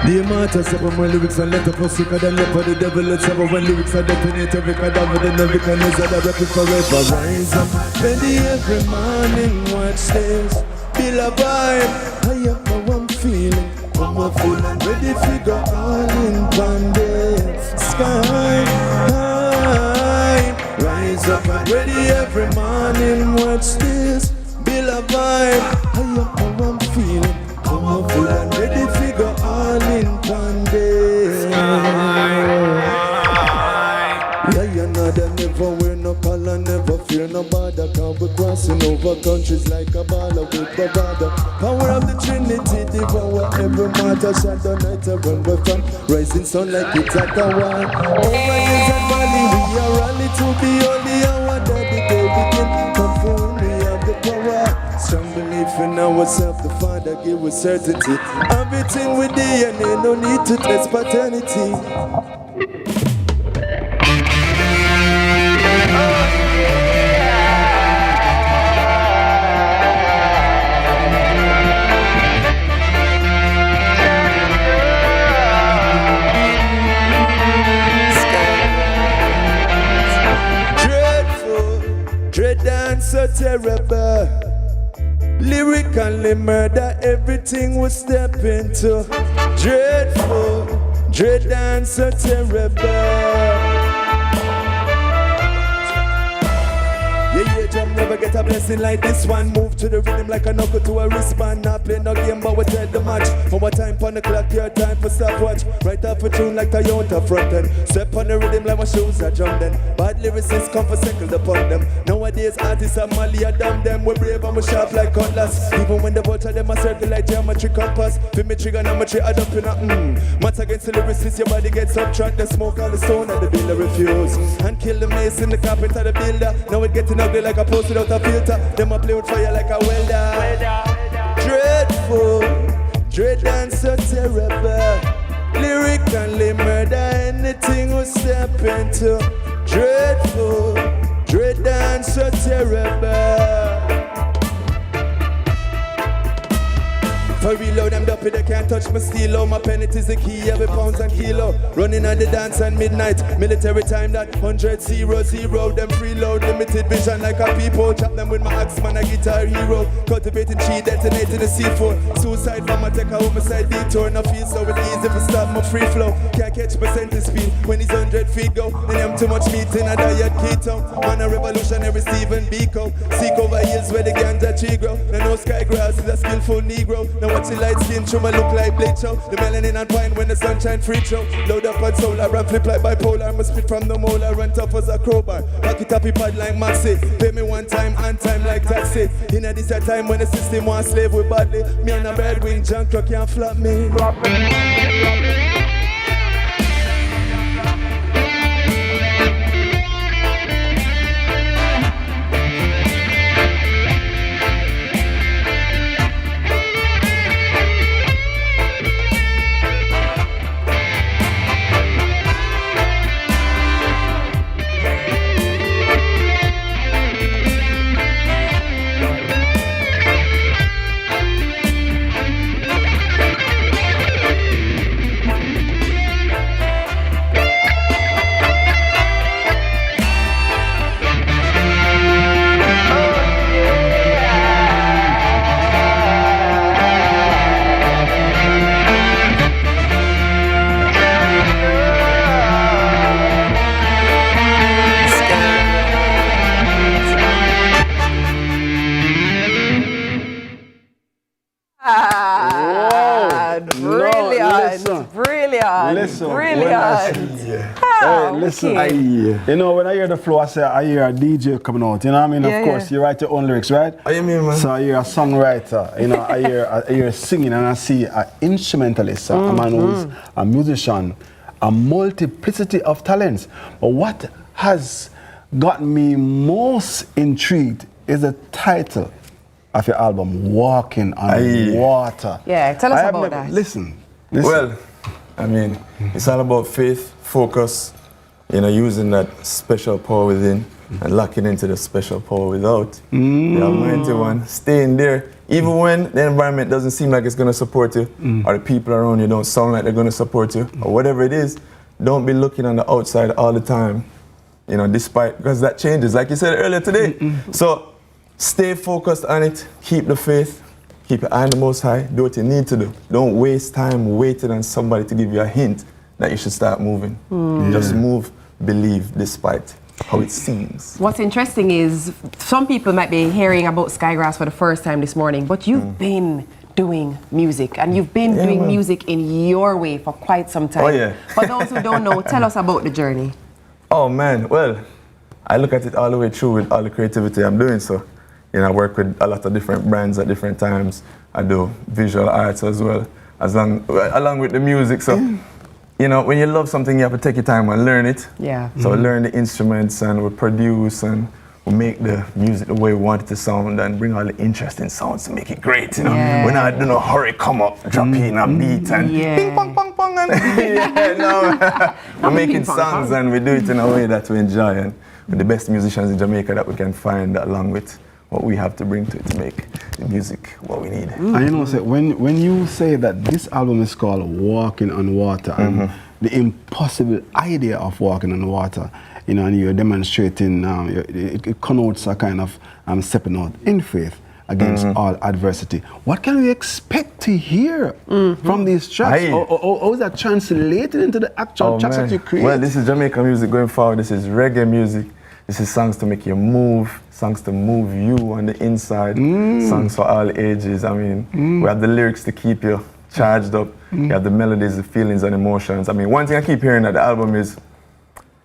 The amount of seven when lyrics are let up for sicker than left for the devil. Let's have when lyrics are detonate every cadaver. Then every canister that rap it forever. Rise up, ready every morning. Watch this, feel a vibe. I am how I'm feeling. I'm a full and ready figure all in bandit. Sky high. Rise up and ready every morning. Watch this, feel a vibe. I am how I'm feeling. I'm a full and ready figure all in bandit. Yeah, you know that never wear no collar, never fear no bother. Cause we're crossing over countries like a baller with bravado. Power of the Trinity, devour every matter. Shadow night to run away from rising sun like it's at a war. Over hills and valley, we are rally to be only our daddy day begin. Come for when we have the power. Strong belief in ourselves, the Father give us certainty. Everything with DNA, no need to test paternity. Dreadful, dread and so terrible. Lyrically murder, everything we step into. Dreadful, dread and so terrible. Yeah, Jam never never get a blessing like this one. Move to the rhythm like a knuckle to a wristband. Not play no game, but we tell the match. Our time on the clock, your time for stopwatch. Right off a tune like Toyota front end. Step on the rhythm like my shoes are drum then. Bad lyricists come for second upon them. Nowadays artists are Mali are damn them. We brave and we sharp like cutlass. Even when the vulture them a circle like geometry compass. Feel me trigger and tree add up in a Match against the lyricist, your body gets subtract. The smoke all the stone and the builder refuse. And kill the mace in the carpenter, the builder. Now it getting ugly like a post without a filter. Them a play with fire like a welder. Dreadful, dread and so terrible. Lyrically murder anything we step into. Dreadful, dread and so terrible. For reload, them dumpy, they can't touch my steel. My penalties the key, every pounds and kilo. Running at the dance and midnight. Military time that 100-0-0. Them freeload, limited vision like a people. Chop them with my axe, man, a guitar hero. Cultivating cheat, detonating the C4. Suicide bomb, I take a homicide detour. No feel so with ease if I stop my free flow. Can't catch percentage speed when it's 100 feet go. Then I'm too much meat in a diet keto. Man, a revolutionary Stephen Biko. Seek over hills where the ganja tree grow. Now no Skygrass is a skillful Negro. Now watch the light skin through my look like Bleacho. The melanin and wine when the sunshine free throw. Load up on solar, run flip like bipolar. I'ma spit from the molar, run tough as a crowbar. Back it up, pad like Mase. Pay me one time, and time like taxi. In a this time when the system wants slave with badly. Me and a bird wing junk truck can't flap me. Listen, you know, when I hear the flow, I hear a DJ coming out. You know what I mean? Of course, you write your own lyrics, right? I mean, man. So I hear a songwriter. You know, I hear singing, and I see an instrumentalist, a man who's a musician, a multiplicity of talents. But what has got me most intrigued is the title of your album, Walking on Water. Yeah, tell us about that. Listen. Well, I mean, it's all about faith, focus, you know, using that special power within and locking into the special power without. The Almighty One, staying there, even when the environment doesn't seem like it's going to support you, or the people around you don't sound like they're going to support you, or whatever it is. Don't be looking on the outside all the time, you know, despite, because that changes, like you said earlier today. So stay focused on it, keep the faith, keep your eye on the Most High, do what you need to do. Don't waste time waiting on somebody to give you a hint that you should start moving. Just move, believe, despite how it seems. What's interesting is some people might be hearing about Skygrass for the first time this morning, but you've been doing music, and you've been doing music in your way for quite some time. Oh, yeah. For those who don't know, tell us about the journey. Oh man, well, I look at it all the way through with all the creativity I'm doing. So, you know, I work with a lot of different brands at different times. I do visual arts as well, along with the music. So, you know, when you love something, you have to take your time and learn it. Yeah. So we learn the instruments, and we produce, and we make the music the way we want it to sound, and bring all the interesting sounds to make it great, you know. Yeah. We're not doing a hurry, come up, drop in a beat, and ping, pong, pong, pong, and we're making songs, and we do it in a way that we enjoy, and with the best musicians in Jamaica that we can find, along with what we have to bring to it to make the music what we need. And you know, when you say that this album is called Walking on Water, and the impossible idea of walking on water, you know, and you're demonstrating, it connotes a kind of stepping out in faith against all adversity. What can we expect to hear from these tracks? How is that translated into the actual tracks that you create? Well, this is Jamaican music going forward. This is reggae music. This is songs to make you move, songs to move you on the inside, songs for all ages. I mean, we have the lyrics to keep you charged up. You have the melodies, the feelings and emotions. I mean, one thing I keep hearing at the album is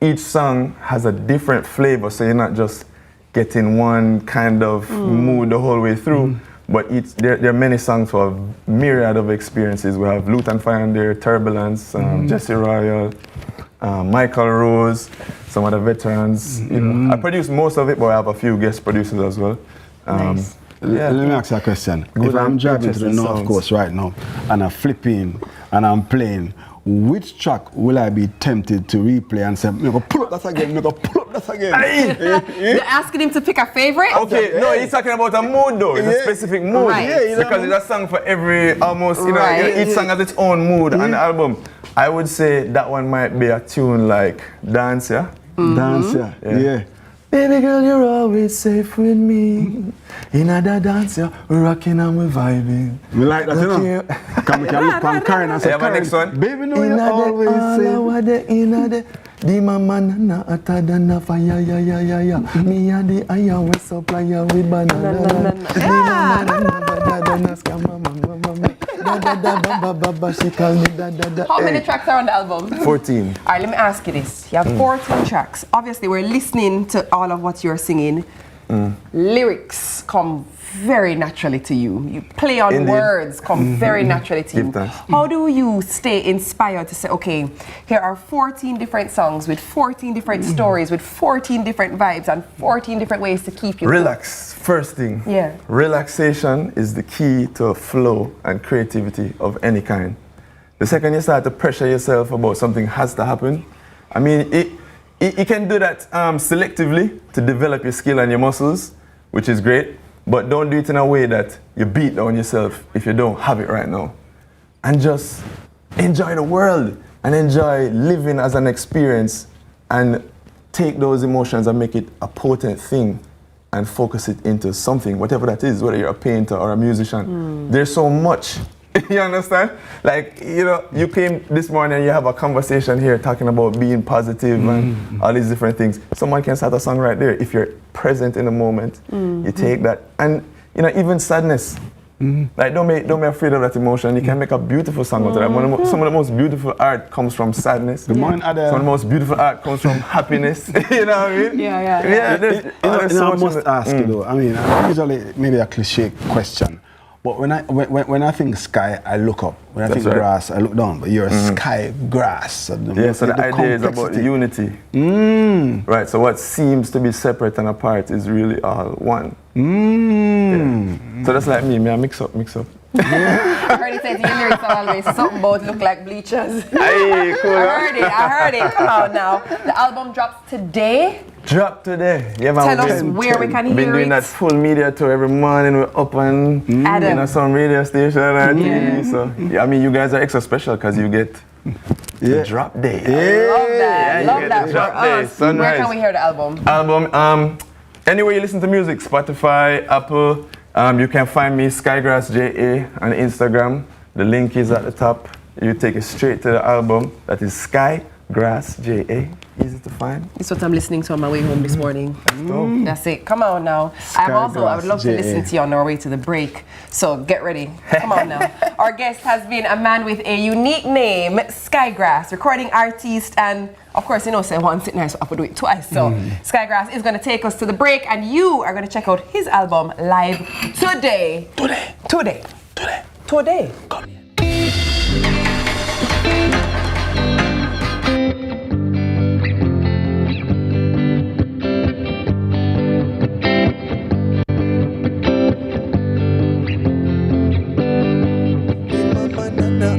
each song has a different flavor, so you're not just getting one kind of mood the whole way through. But there are many songs for a myriad of experiences. We have Loot and Fire on there, Turbulence, Jesse Royal, Michael Rose, some of the veterans. You know, I produce most of it, but I have a few guest producers as well. Nice. Let me ask you a question. If I'm driving to the North Coast right now and I'm flipping and I'm playing, which track will I be tempted to replay and say, I'm going to pull up that again, I'm going to pull up that again? You're asking him to pick a favorite? Okay, no, he's talking about a mood though. It's a specific mood. Right. Because it's a song for every, almost, you know, each song has its own mood on the album. I would say that one might be a tune like Dance, yeah? Dance, yeah. Baby girl, you're always safe with me. In a dance, yeah, we're rocking and we're vibing. We like that, you know? Can we look on Karen and say, Karen, next one? Baby, no, you're always safe. The mama nana atadana fire ya ya ya ya. Me and the iron we supplier with banana. The mama nana scamma mama. She call me da. How many tracks are on the album? 14. All right, let me ask you this. You have 14 tracks. Obviously, we're listening to all of what you're singing. Lyrics come very naturally to you. You play on words come very naturally to you. How do you stay inspired to say, okay, here are 14 different songs with 14 different stories, with 14 different vibes and 14 different ways to keep you Relax, first thing. Yeah. Relaxation is the key to flow and creativity of any kind. The second you start to pressure yourself about something has to happen, I mean, you can do that selectively to develop your skill and your muscles, which is great. But don't do it in a way that you beat down yourself if you don't have it right now. And just enjoy the world and enjoy living as an experience and take those emotions and make it a potent thing and focus it into something, whatever that is, whether you're a painter or a musician. There's so much. You understand? Like, you know, you came this morning and you have a conversation here talking about being positive and all these different things. Someone can start a song right there. If you're present in the moment, you take that. And, you know, even sadness. Like, don't be afraid of that emotion. You can make a beautiful song out of that. Some of the most beautiful art comes from sadness. Some of the most beautiful art comes from happiness. You know what I mean? Yeah. I must ask you though, I mean, usually maybe a cliche question. But when I think sky, I look up. When I think grass, I look down. But you're sky, grass. So the idea is about unity. Right, so what seems to be separate and apart is really all one. Yeah. So that's like me, I mix up. I heard it says your lyrics are always something about look like bleachers. Hey, cool. I heard it. Come on now. The album drops today. Yeah, man. Tell us where we can hear it. Been doing that full media tour every morning. We're up on some radio station or TV. So yeah, I mean, you guys are extra special because you get the drop day. Love that. Drop day. Sunrise. Where can we hear the album? Anywhere you listen to music, Spotify, Apple. You can find me Skygrass JA on Instagram. The link is at the top. You take it straight to the album. That is Skygrass JA. Easy to find. This is what I'm listening to on my way home this morning. That's it. Come on now. I would love to listen to you on our way to the break. So get ready. Come on now. Our guest has been a man with a unique name, Skygrass, recording artist, and of course, you know, say once it nice, so I could do it twice. So Skygrass is going to take us to the break, and you are going to check out his album live today. Today. Come here.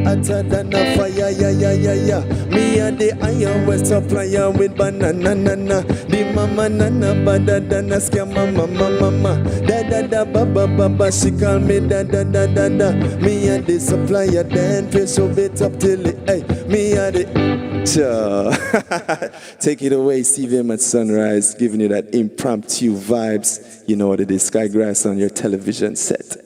Hotter than a fire, yeah. Me and the iron we supplier with banana. The mama nana better than a scammer, mama. Da baba, she call me da. Me and the supplier then press your bit up till it, hey. Me and the take it away, CVM at sunrise, giving you that impromptu vibes. You know what it is, Skygrass on your television set.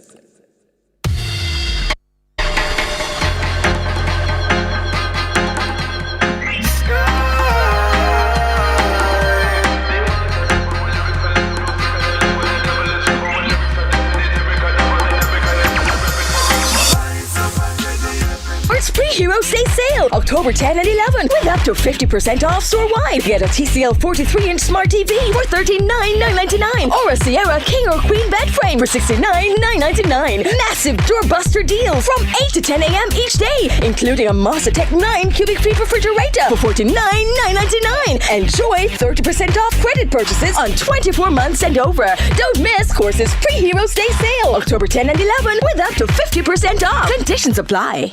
It's pre-Hero Day sale, October 10 and 11, with up to 50% off store-wide. Get a TCL 43-inch smart TV for $39,999, or a Sierra King or Queen bed frame for $69,999. Massive doorbuster deal from 8 to 10 a.m. each day, including a Mase 9 cubic feet refrigerator for $49,999. Enjoy 30% off credit purchases on 24 months and over. Don't miss Course's pre-Heroes Day sale, October 10 and 11, with up to 50% off. Conditions apply.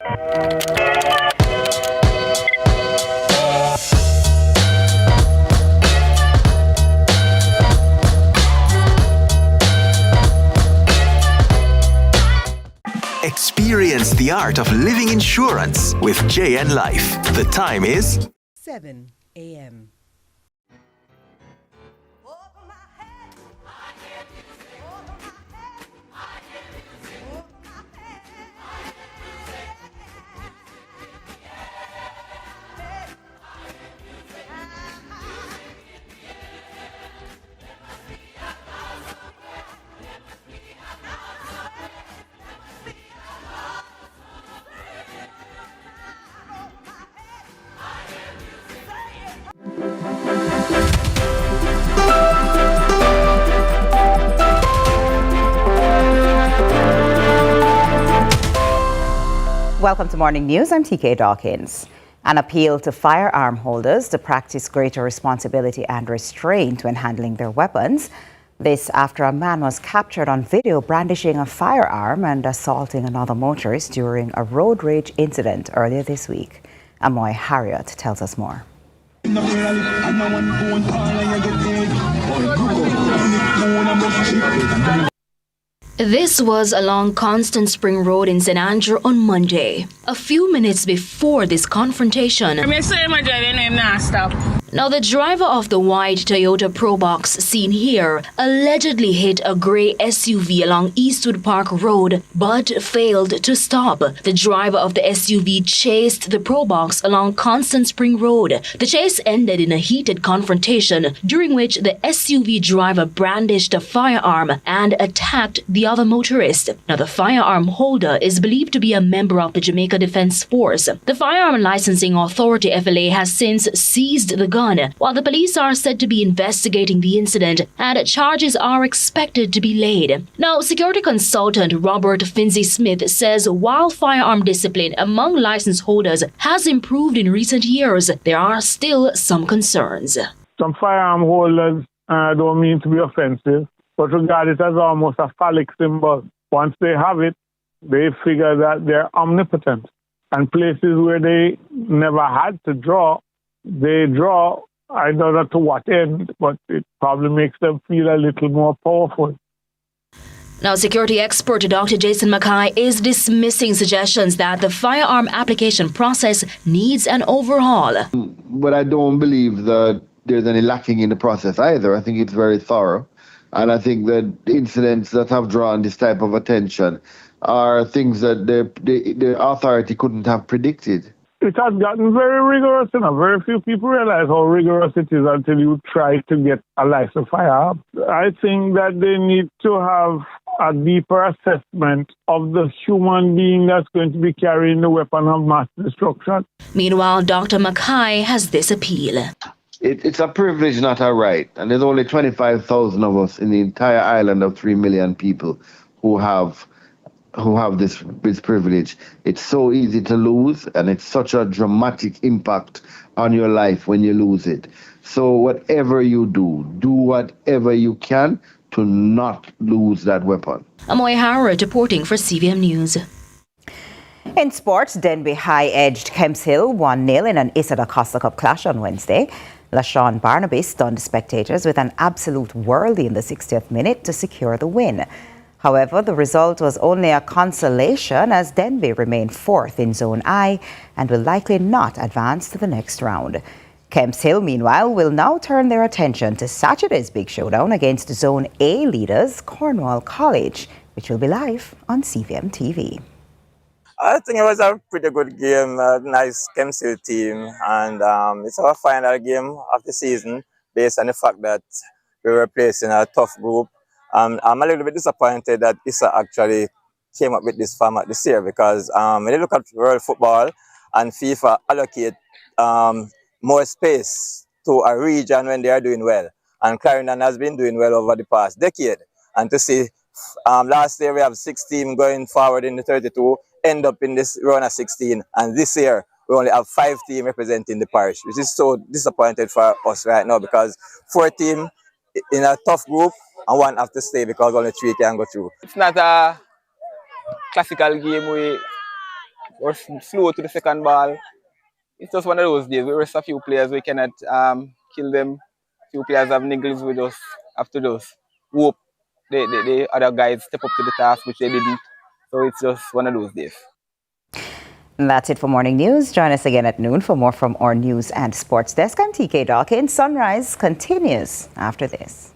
Experience the art of living insurance with JN Life. The time is 7 a.m. Welcome to Morning News. I'm TK Dawkins. An appeal to firearm holders to practice greater responsibility and restraint when handling their weapons. This after a man was captured on video brandishing a firearm and assaulting another motorist during a road rage incident earlier this week. Amoy Harriot tells us more. This was along Constant Spring Road in St. Andrew on Monday. A few minutes before this confrontation, now the driver of the white Toyota Probox seen here allegedly hit a grey SUV along Eastwood Park Road but failed to stop. The driver of the SUV chased the Probox along Constant Spring Road. The chase ended in a heated confrontation during which the SUV driver brandished a firearm and attacked the other motorist. Now the firearm holder is believed to be a member of the Jamaica Defence Force. The Firearm Licensing Authority FLA has since seized the gun, while the police are said to be investigating the incident and charges are expected to be laid. Now, security consultant Robert Finzi-Smith says while firearm discipline among license holders has improved in recent years, there are still some concerns. Some firearm holders don't mean to be offensive, but regard it as almost a phallic symbol. Once they have it, they figure that they're omnipotent. And places where they never had to draw, they draw. I don't know to what end, but it probably makes them feel a little more powerful. Now, security expert Dr. Jason Mackay is dismissing suggestions that the firearm application process needs an overhaul. But I don't believe that there's any lacking in the process either. I think it's very thorough. And I think that incidents that have drawn this type of attention are things that the authority couldn't have predicted. It has gotten very rigorous, Very few people realize how rigorous it is until you try to get a licensed firearm. I think that they need to have a deeper assessment of the human being that's going to be carrying the weapon of mass destruction. Meanwhile, Dr. Mackay has this appeal. It's a privilege, not a right. And there's only 25,000 of us in the entire island of 3 million people who have this privilege. It's so easy to lose, and it's such a dramatic impact on your life when you lose it. So whatever you do whatever you can to not lose that weapon. Amoy Howard reporting for CVM News. In sports, Denby High-edged Kemps Hill 1-0 in an Issa da Costa Cup clash on Wednesday. LaShawn Barnaby stunned spectators with an absolute whirlie in the 60th minute to secure the win. However, the result was only a consolation as Denby remained fourth in Zone I and will likely not advance to the next round. Kemps Hill, meanwhile, will now turn their attention to Saturday's big showdown against Zone A leaders Cornwall College, which will be live on CVM TV. I think it was a pretty good game, a nice Kemps Hill team, and it's our final game of the season based on the fact that we were placed in a tough group. I'm a little bit disappointed that Issa actually came up with this format this year because when you look at world football and FIFA allocate more space to a region when they are doing well. And Clarendon has been doing well over the past decade. And to see last year we have 6 teams going forward in the 32, end up in this round of 16. And this year we only have 5 teams representing the parish, which is so disappointed for us right now because 4 teams in a tough group and 1 have to stay because only 3 can go through. It's not a classical game we're slow to the second ball. It's just one of those days. We rest a few players, we cannot kill them. Few players have niggles with us after those. Whoop. The other guys step up to the task, which they didn't. So it's just one of those days. And that's it for Morning News. Join us again at noon for more from our news and sports desk. I'm TK Dawkins. Sunrise continues after this.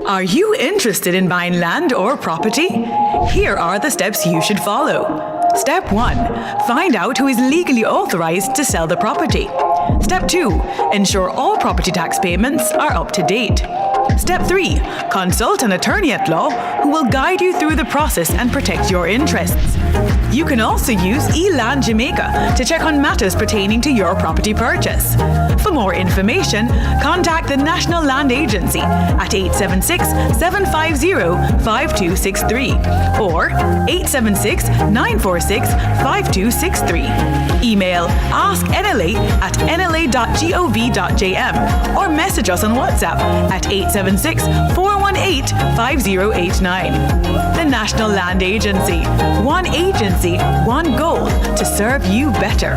Are you interested in buying land or property? Here are the steps you should follow. Step 1. Find out who is legally authorized to sell the property. Step 2. Ensure all property tax payments are up to date. Step 3. Consult an attorney at law who will guide you through the process and protect your interests. You can also use eLand Jamaica to check on matters pertaining to your property purchase. For more information, contact the National Land Agency at 876-750-5263 or 876-946-5263. Email asknla@nla.gov.jm or message us on WhatsApp at 876-418-5089. The National Land Agency. One agency, one goal to serve you better.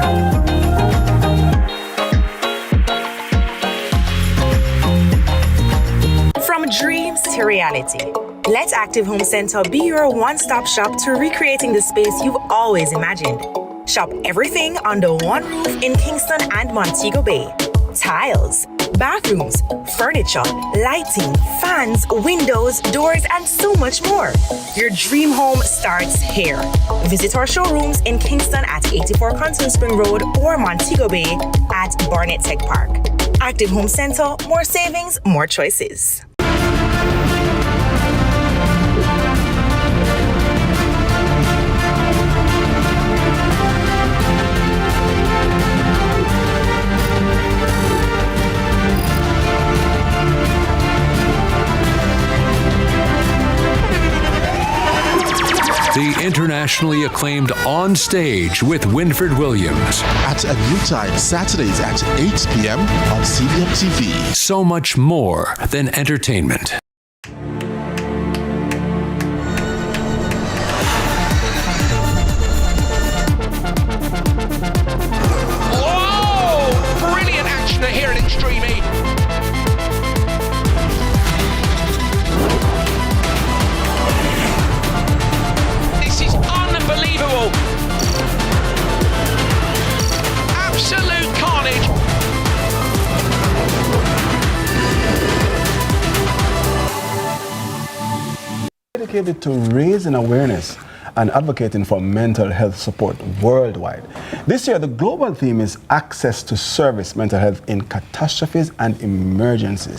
From dreams to reality, let Active Home Center be your one-stop shop to recreating the space you've always imagined. Shop everything under one roof in Kingston and Montego Bay. Tiles, bathrooms, furniture, lighting, fans, windows, doors, and so much more. Your dream home starts here. Visit our showrooms in Kingston at 84 Constant Spring Road or Montego Bay at Barnett Tech Park. Active Home Center, more savings, more choices. The internationally acclaimed On Stage with Winfred Williams. At a new time, Saturdays at 8 p.m. on CVM TV. So much more than entertainment. Oh, brilliant action here at Extreme E. Unbelievable. Absolute carnage. Dedicated to raising awareness and advocating for mental health support worldwide. This year, the global theme is access to service mental health in catastrophes and emergencies.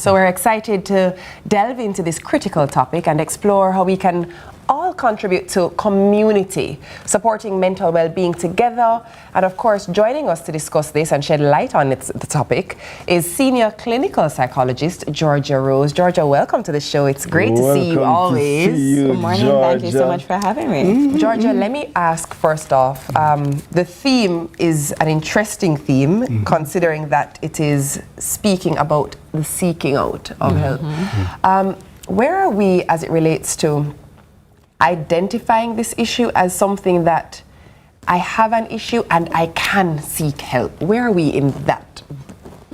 So we're excited to delve into this critical topic and explore how we can all contribute to community, supporting mental well-being together. And of course, joining us to discuss this and shed light on the topic is senior clinical psychologist Georgia Rose. Georgia, welcome to the show. It's great to see you always. Good morning. Georgia. Thank you so much for having me. Georgia, let me ask first off, the theme is an interesting theme, considering that it is speaking about the seeking out of help. Where are we as it relates to identifying this issue as something that I have an issue and I can seek help? Where are we in that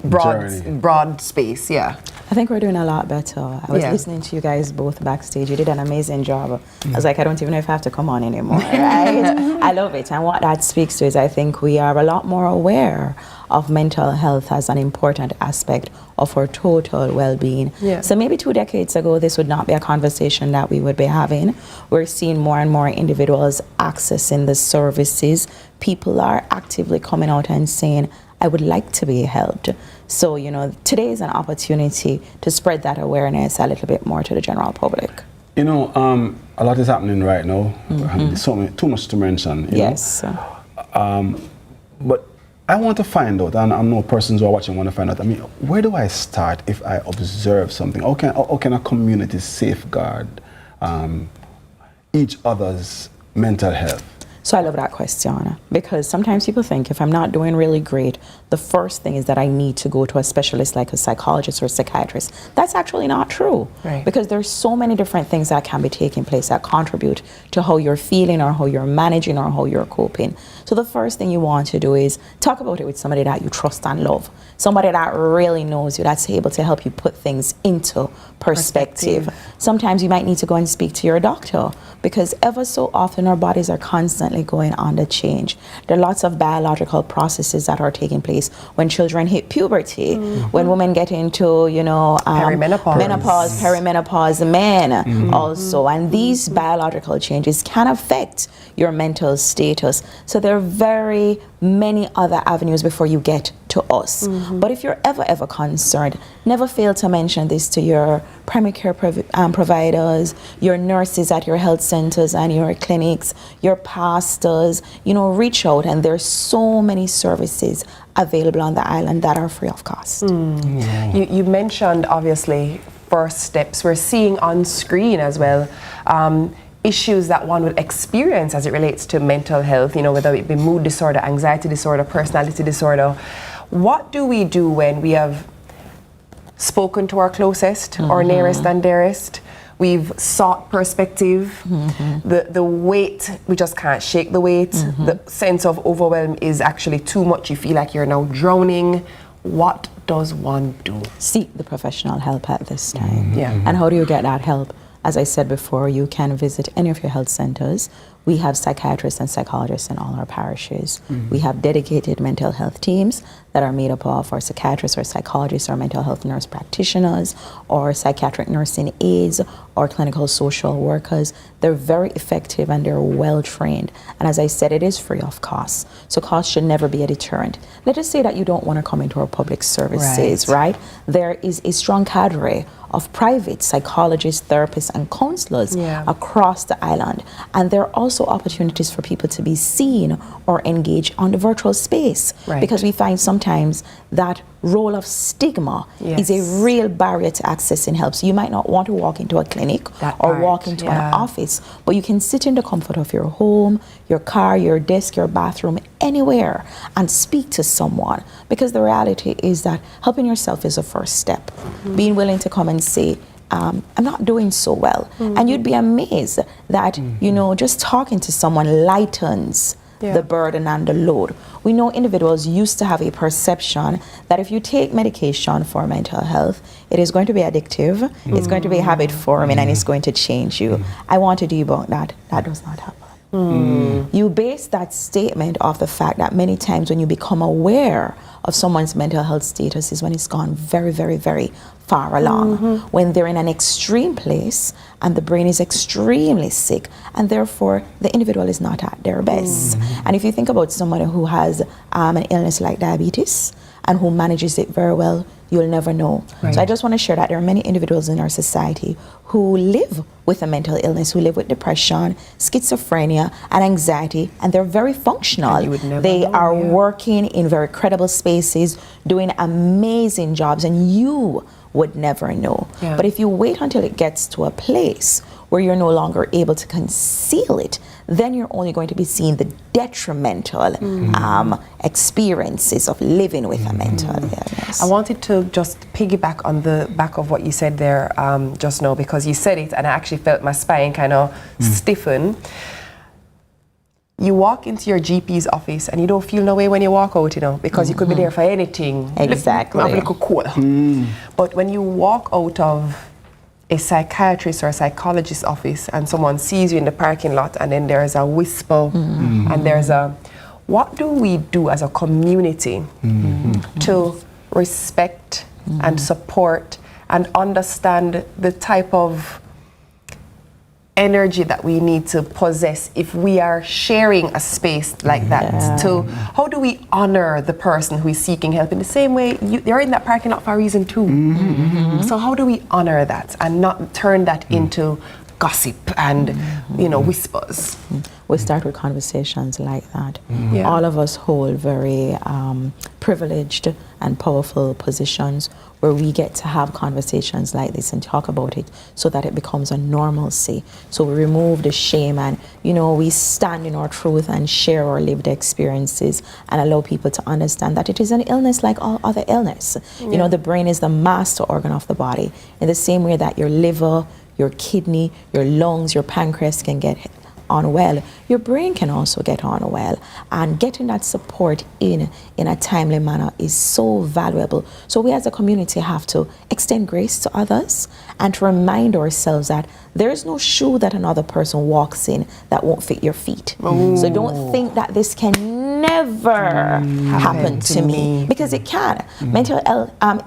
broad space? Yeah. I think we're doing a lot better. I was listening to you guys both backstage. You did an amazing job. I was like, I don't even know if I have to come on anymore, right? I love it. And what that speaks to is I think we are a lot more aware of mental health as an important aspect of our total well-being. Yeah. So maybe 2 decades ago, this would not be a conversation that we would be having. We're seeing more and more individuals accessing the services. People are actively coming out and saying, I would like to be helped. So, you know, today is an opportunity to spread that awareness a little bit more to the general public. You know, a lot is happening right now. There's too much to mention. Yes. But I want to find out, and I know persons who are watching want to find out, I mean, where do I start if I observe something? How can a community safeguard each other's mental health? So I love that question, because sometimes people think if I'm not doing really great, the first thing is that I need to go to a specialist like a psychologist or a psychiatrist. That's actually not true, right? Because there's so many different things that can be taking place that contribute to how you're feeling or how you're managing or how you're coping. So the first thing you want to do is talk about it with somebody that you trust and love, somebody that really knows you, that's able to help you put things into perspective. Sometimes you might need to go and speak to your doctor, because ever so often our bodies are constantly going on the change. There are lots of biological processes that are taking place when children hit puberty, when women get into, you know, perimenopause, men also. And these biological changes can affect your mental status. So there are very many other avenues before you get to us. But if you're ever concerned, never fail to mention this to your primary care providers, your nurses at your health centers and your clinics, your pastors. You know, reach out, and there's so many services available on the island that are free of cost. You mentioned, obviously, first steps. We're seeing on screen as well issues that one would experience as it relates to mental health, you know, whether it be mood disorder, anxiety disorder, personality disorder. What do we do when we have spoken to our closest, our nearest and dearest? We've sought perspective. The weight, we just can't shake the weight. The sense of overwhelm is actually too much. You feel like you're now drowning. What does one do? Seek the professional help at this time. And how do you get that help? As I said before, you can visit any of your health centers. We have psychiatrists and psychologists in all our parishes. We have dedicated mental health teams that are made up of our psychiatrists or psychologists or mental health nurse practitioners or psychiatric nursing aides or clinical social workers. They're very effective and they're well trained. And as I said, it is free of cost. So cost should never be a deterrent. Let us say that you don't want to come into our public services, right? There is a strong cadre of private psychologists, therapists, and counselors across the island. And there are also opportunities for people to be seen or engaged on the virtual space, because we find sometimes that role of stigma is a real barrier to accessing help. So you might not want to walk into a clinic or walk into an office, but you can sit in the comfort of your home, your car, your desk, your bathroom, anywhere, and speak to someone. Because the reality is that helping yourself is a first step. Being willing to come and say, I'm not doing so well. And you'd be amazed that, you know, just talking to someone lightens the burden and the load. We know individuals used to have a perception that if you take medication for mental health, it is going to be addictive, it's going to be habit forming, and it's going to change you. I want to debunk that. That does not happen. You base that statement off the fact that many times when you become aware of someone's mental health status is when it's gone very, very, very far along, when they're in an extreme place and the brain is extremely sick, and therefore the individual is not at their best. And if you think about someone who has an illness like diabetes and who manages it very well, you'll never know. So I just want to share that there are many individuals in our society who live with a mental illness, who live with depression, schizophrenia, and anxiety, and they're very functional. They are working in very credible spaces, doing amazing jobs, and you would never know. But if you wait until it gets to a place where you're no longer able to conceal it, then you're only going to be seeing the detrimental experiences of living with a mental illness. I wanted to just piggyback on the back of what you said there just now, because you said it and I actually felt my spine kind of stiffen. You walk into your GP's office and you don't feel no way when you walk out, you know, because you could be there for anything. Exactly. Cool. But when you walk out of a psychiatrist or a psychologist's office and someone sees you in the parking lot and then there's a whisper and there's a, what do we do as a community to respect and support and understand the type of energy that we need to possess if we are sharing a space like that? To how do we honor the person who is seeking help in the same way they're in that parking lot for a reason too? So how do we honor that and not turn that into gossip and whispers? We start with conversations like that. Yeah. All of us hold very privileged and powerful positions where we get to have conversations like this and talk about it so that it becomes a normalcy. So we remove the shame and, we stand in our truth and share our lived experiences and allow people to understand that it is an illness like all other illness. Yeah. The brain is the master organ of the body. In the same way that your liver, your kidney, your lungs, your pancreas can get on well, your brain can also get on well, and getting that support in a timely manner is so valuable. So we as a community have to extend grace to others and to remind ourselves that there is no shoe that another person walks in that won't fit your feet. So don't think that this can never happen to me, because it can. Mental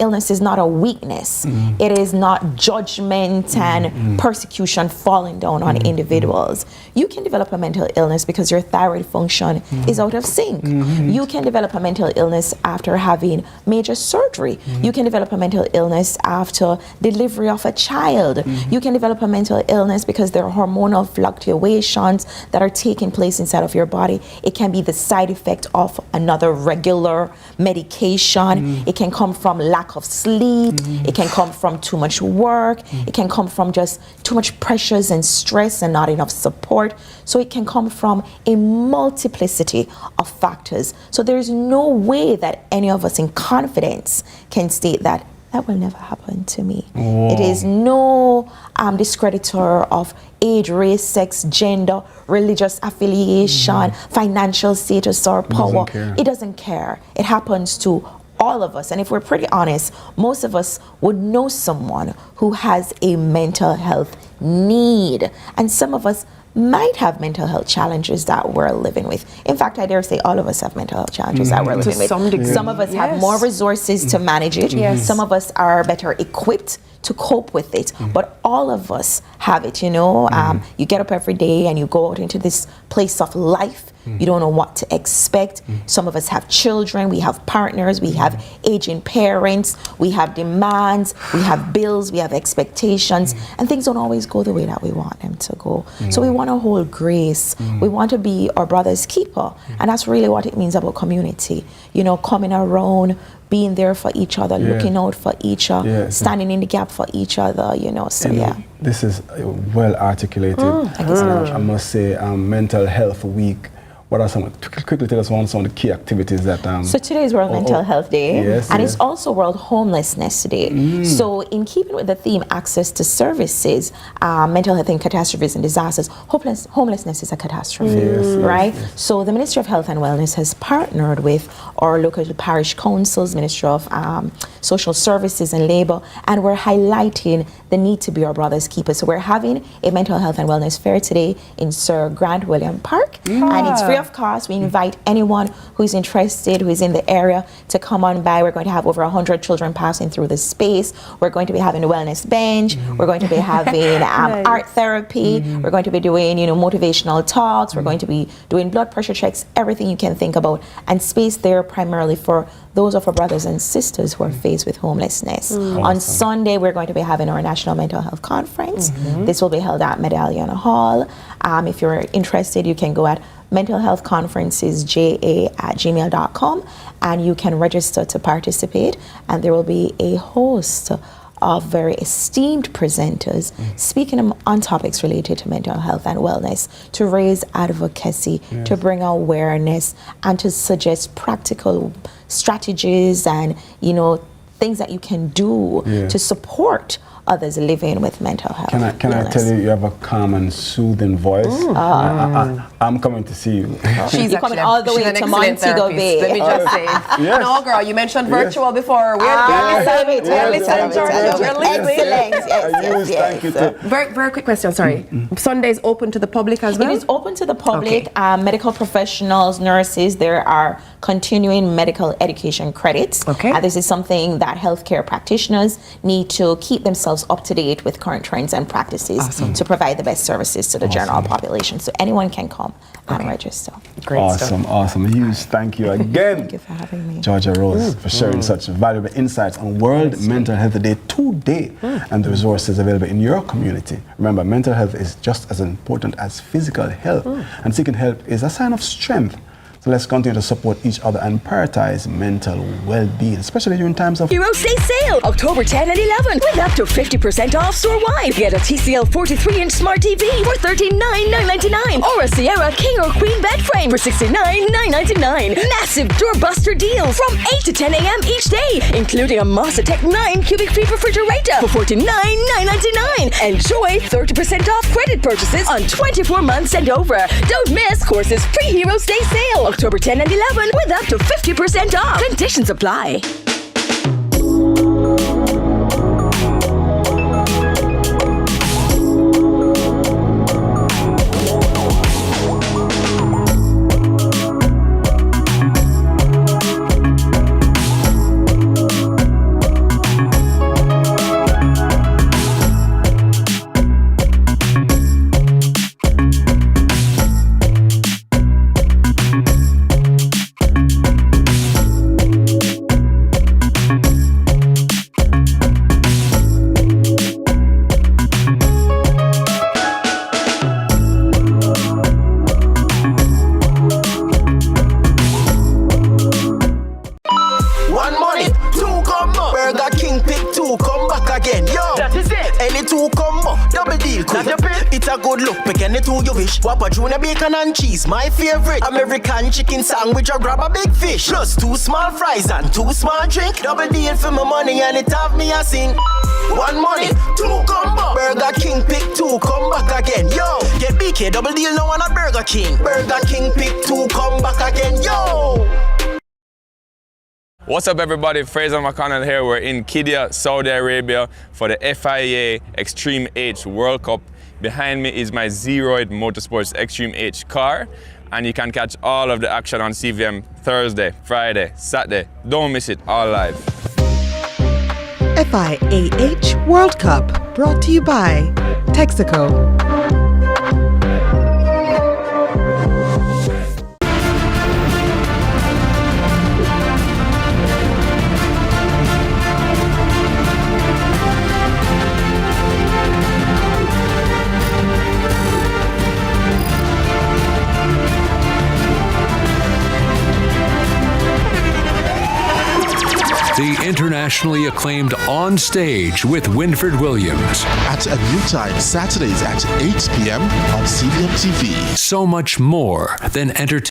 illness is not a weakness. It is not judgment and persecution falling down on individuals. You can develop a mental illness because your thyroid function is out of sync. You can develop a mental illness after having major surgery. You can develop a mental illness after delivery of a child. You can develop a mental illness because there are hormonal fluctuations that are taking place inside of your body. It can be the side effect of another regular medication. It can come from lack of sleep. It can come from too much work. It can come from just too much pressures and stress and not enough support. So it can come from a multiplicity of factors. So there is no way that any of us in confidence can state that will never happen to me. It is no discreditor of age, race, sex, gender, religious affiliation, financial status or power. It doesn't care. It happens to all of us. And if we're pretty honest, most of us would know someone who has a mental health need. And some of us might have mental health challenges that we're living with. In fact, I dare say all of us have mental health challenges that we're living with. Some of us have more resources to manage it. Some of us are better equipped to cope with it. But all of us have it, You get up every day and you go out into this place of life. You don't know what to expect. Some of us have children, we have partners, we have aging parents, we have demands, we have bills, we have expectations, and things don't always go the way that we want them to go. So we want to hold grace. We want to be our brother's keeper. And that's really what it means about community. Coming around, being there for each other, looking out for each other, standing in the gap for each other, This is well articulated. I must say, Mental Health Week. What are quickly tell us some of the key activities that... So today is World Mental Health Day, and it's also World Homelessness Day. So in keeping with the theme, access to services, mental health and catastrophes and disasters, homelessness is a catastrophe, right? So the Ministry of Health and Wellness has partnered with our local parish councils, Ministry of Social Services and Labour, and we're highlighting the need to be our brother's keeper. So we're having a mental health and wellness fair today in Sir Grant William Park, and it's free of cost. We invite anyone who's interested, who is in the area, to come on by. We're going to have over 100 children passing through the space. We're going to be having a wellness bench. We're going to be having art therapy. We're going to be doing, motivational talks. We're going to be doing blood pressure checks, everything you can think about, and space there primarily for those of our brothers and sisters who are faced with homelessness. On Sunday, we're going to be having our National Mental Health Conference. This will be held at Medallion Hall. If you're interested, you can go at mentalhealthconferencesja@gmail.com and you can register to participate, and there will be a host of very esteemed presenters speaking on topics related to mental health and wellness, to raise advocacy, to bring awareness, and to suggest practical strategies and things that you can do to support others living with mental health. Can I tell you have a calm and soothing voice? I'm coming to see you. She's coming all the way to Montego Bay. Let me just say. Yes. No, girl, you mentioned virtual before. We're listening. Excellent. Thank you. Very quick question, sorry. Sunday is open to the public as well? It is open to the public. Medical professionals, nurses, there are continuing medical education credits. This is something that healthcare practitioners need to keep themselves up to date with current trends and practices to provide the best services to the general population. So anyone can come and register. Great stuff. Awesome. Hughes, thank you again. Thank you for having me. Georgia Rose, for sharing such valuable insights on World Mental Health Day today and the resources available in your community. Remember, mental health is just as important as physical health, and seeking help is a sign of strength. So let's continue to support each other and prioritize mental well-being, especially during times of Heroes Day sale, October 10 and 11, with up to 50% off store-wide. Get a TCL 43-inch smart TV for $39,999, or a Sierra King or Queen bed frame for $69,999. Massive doorbuster deals from 8 to 10 a.m. each day, including a Mase 9 cubic feet refrigerator for $49,999. Enjoy 30% off credit purchases on 24 months and over. Don't miss Course's pre-Heroes Day sale, October 10 and 11, with up to 50% off. Conditions apply. Whopper, Junior bacon and cheese, my favorite. American chicken sandwich, or grab a big fish. Plus 2 small fries and 2 small drink. Double deal for my money and it have me a sing. 1 money, 2 combo. Burger King pick 2, come back again. Yo, get BK double deal now on a Burger King. Burger King pick 2, come back again. Yo. What's up, everybody? Fraser McConnell here. We're in Qiddiya, Saudi Arabia for the FIA Extreme H World Cup. Behind me is my Zeroid Motorsports Extreme H car, and you can catch all of the action on CVM Thursday, Friday, Saturday. Don't miss it, all live. FIAH World Cup, brought to you by Texaco. The internationally acclaimed On Stage with Winfred Williams. At a new time, Saturdays at 8 p.m. on CVM TV. So much more than entertainment.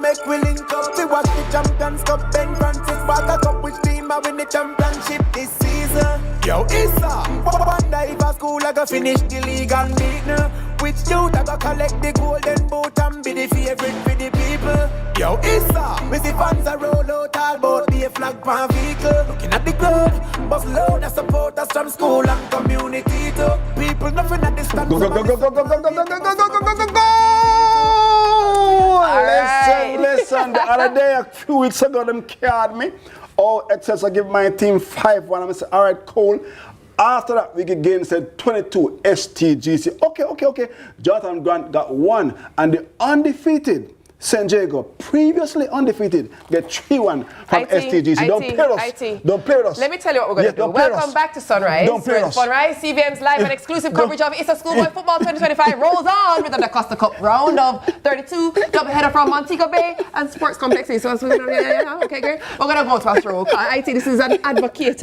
Make we link up to watch the Champions Cup. Ben Francis back up with team and win the championship this season. Yo, Issa, wonder if a school I go finish the league and beat now. Which youth I go collect the golden boot and be the favorite for the people. Yo, Issa, we see fans a roll out all about the flag pan vehicle. Looking at the crowd, bus load of supporters from school and community too. People nothing at the stand. Go. Listen, the other day, a few weeks ago, them card me. Oh, excess, I give my team 5-1. I'm say, all right, cool. After that, we again said 22 STGC. Okay. Jonathan Grant got 1, and the undefeated San Diego, previously undefeated, get 3-1 from STGC. Don't play with us. Let me tell you what we're going to do. Welcome back to Sunrise. Don't play with us. Sunrise, CVM's live and exclusive coverage of Issa Schoolboy Football 2025 rolls on with the Costa Cup round of 32. Double header from Montego Bay and Sports Complex. So, okay, great. We're going to go to a throw. IT, this is an advocate.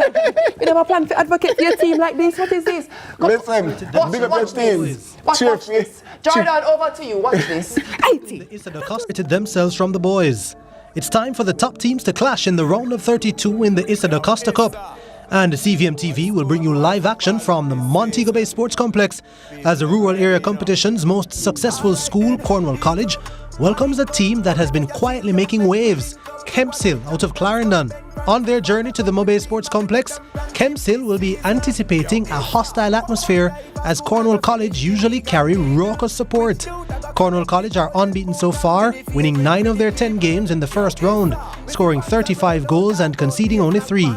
We never plan to advocate for your team like this. What is this? Listen, big up your team. Watch this. Jordan, over to you. Watch this. IT. Separated themselves from the boys. It's time for the top teams to clash in the round of 32 in the Issa da Costa Cup. And CVM TV will bring you live action from the Montego Bay Sports Complex as the rural area competition's most successful school, Cornwall College, welcomes a team that has been quietly making waves, Kempshill out of Clarendon. On their journey to the Mobay Sports Complex, Kempshill will be anticipating a hostile atmosphere as Cornwall College usually carry raucous support. Cornwall College are unbeaten so far, winning 9 of their 10 games in the first round, scoring 35 goals and conceding only 3.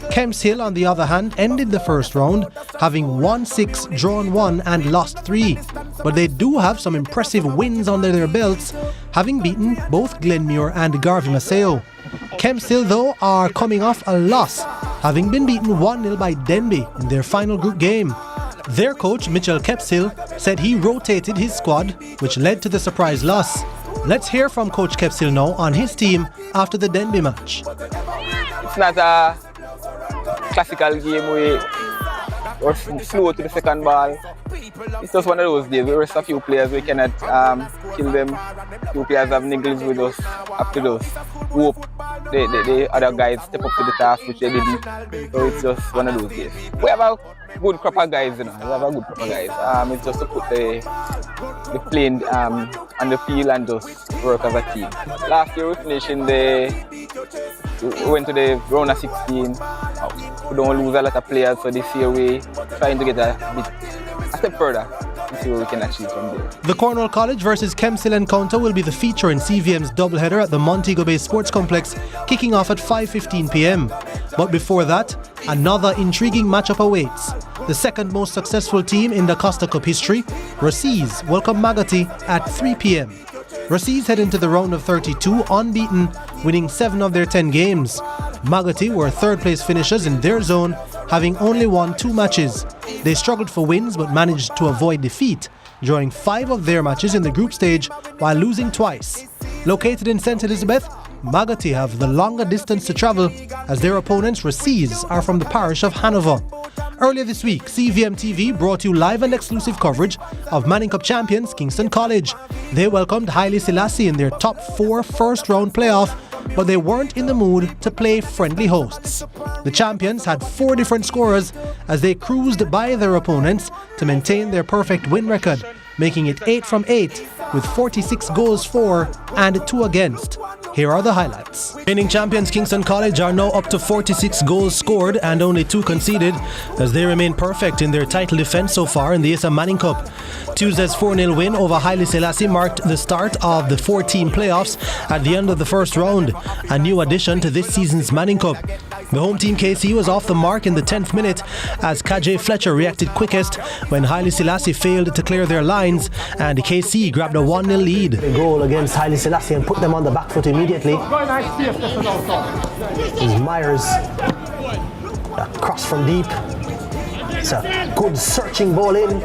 Kempshill, on the other hand, ended the first round, having won 6, drawn 1 and lost 3. But they do have some impressive wins under their belts, having beaten both Glenmuir and Garvey Maceo. Kempshill, though, are coming off a loss, having been beaten 1-0 by Denby in their final group game. Their coach, Mitchell Kempshill, said he rotated his squad, which led to the surprise loss. Let's hear from Coach Kempshill now on his team after the Denby match. It's not a classical game we're slow to the second ball. It's just one of those days. We rest a few players, we cannot kill them. Few players have niggles with us after those. Hope the other guys step up to the task, which they didn't. So it's just one of those days. We have a good crop of guys, you know. We have a good crop of guys. It's just to put the plane on the field and just work as a team. Last year we finished in we went to the round of 16. We don't lose a lot of players, so this year we trying to get a step further to see what we can achieve from there. The Cornwall College versus Kempshill encounter will be the feature in CVM's doubleheader at the Montego Bay Sports Complex, kicking off at 5:15 p.m. But before that, another intriguing matchup awaits. The second most successful team in the Costa Cup history, Russese, welcome Magotty at 3 p.m. Russese head into the round of 32 unbeaten, winning 7 of their 10 games. Magotty were third-place finishers in their zone, having only won 2 matches. They struggled for wins but managed to avoid defeat, drawing 5 of their matches in the group stage while losing twice. Located in St. Elizabeth, Magotty have the longer distance to travel as their opponents, Russese, are from the parish of Hanover. Earlier this week, CVM TV brought you live and exclusive coverage of Manning Cup champions Kingston College. They welcomed Haile Selassie in their top 4 first-round playoff, but they weren't in the mood to play friendly hosts. The champions had 4 different scorers as they cruised by their opponents to maintain their perfect win record, making it 8 from 8 with 46 goals for and 2 against. Here are the highlights. Reigning champions Kingston College are now up to 46 goals scored and only 2 conceded as they remain perfect in their title defense so far in the Asa Manning Cup. Tuesday's 4-0 win over Haile Selassie marked the start of the 4-team playoffs at the end of the first round, a new addition to this season's Manning Cup. The home team KC was off the mark in the 10th minute as Kajay Fletcher reacted quickest when Haile Selassie failed to clear their lines and KC grabbed a 1-0 lead. A goal against Haile Selassie and put them on the back foot immediately. Is Myers, a cross from deep. It's a good searching ball in.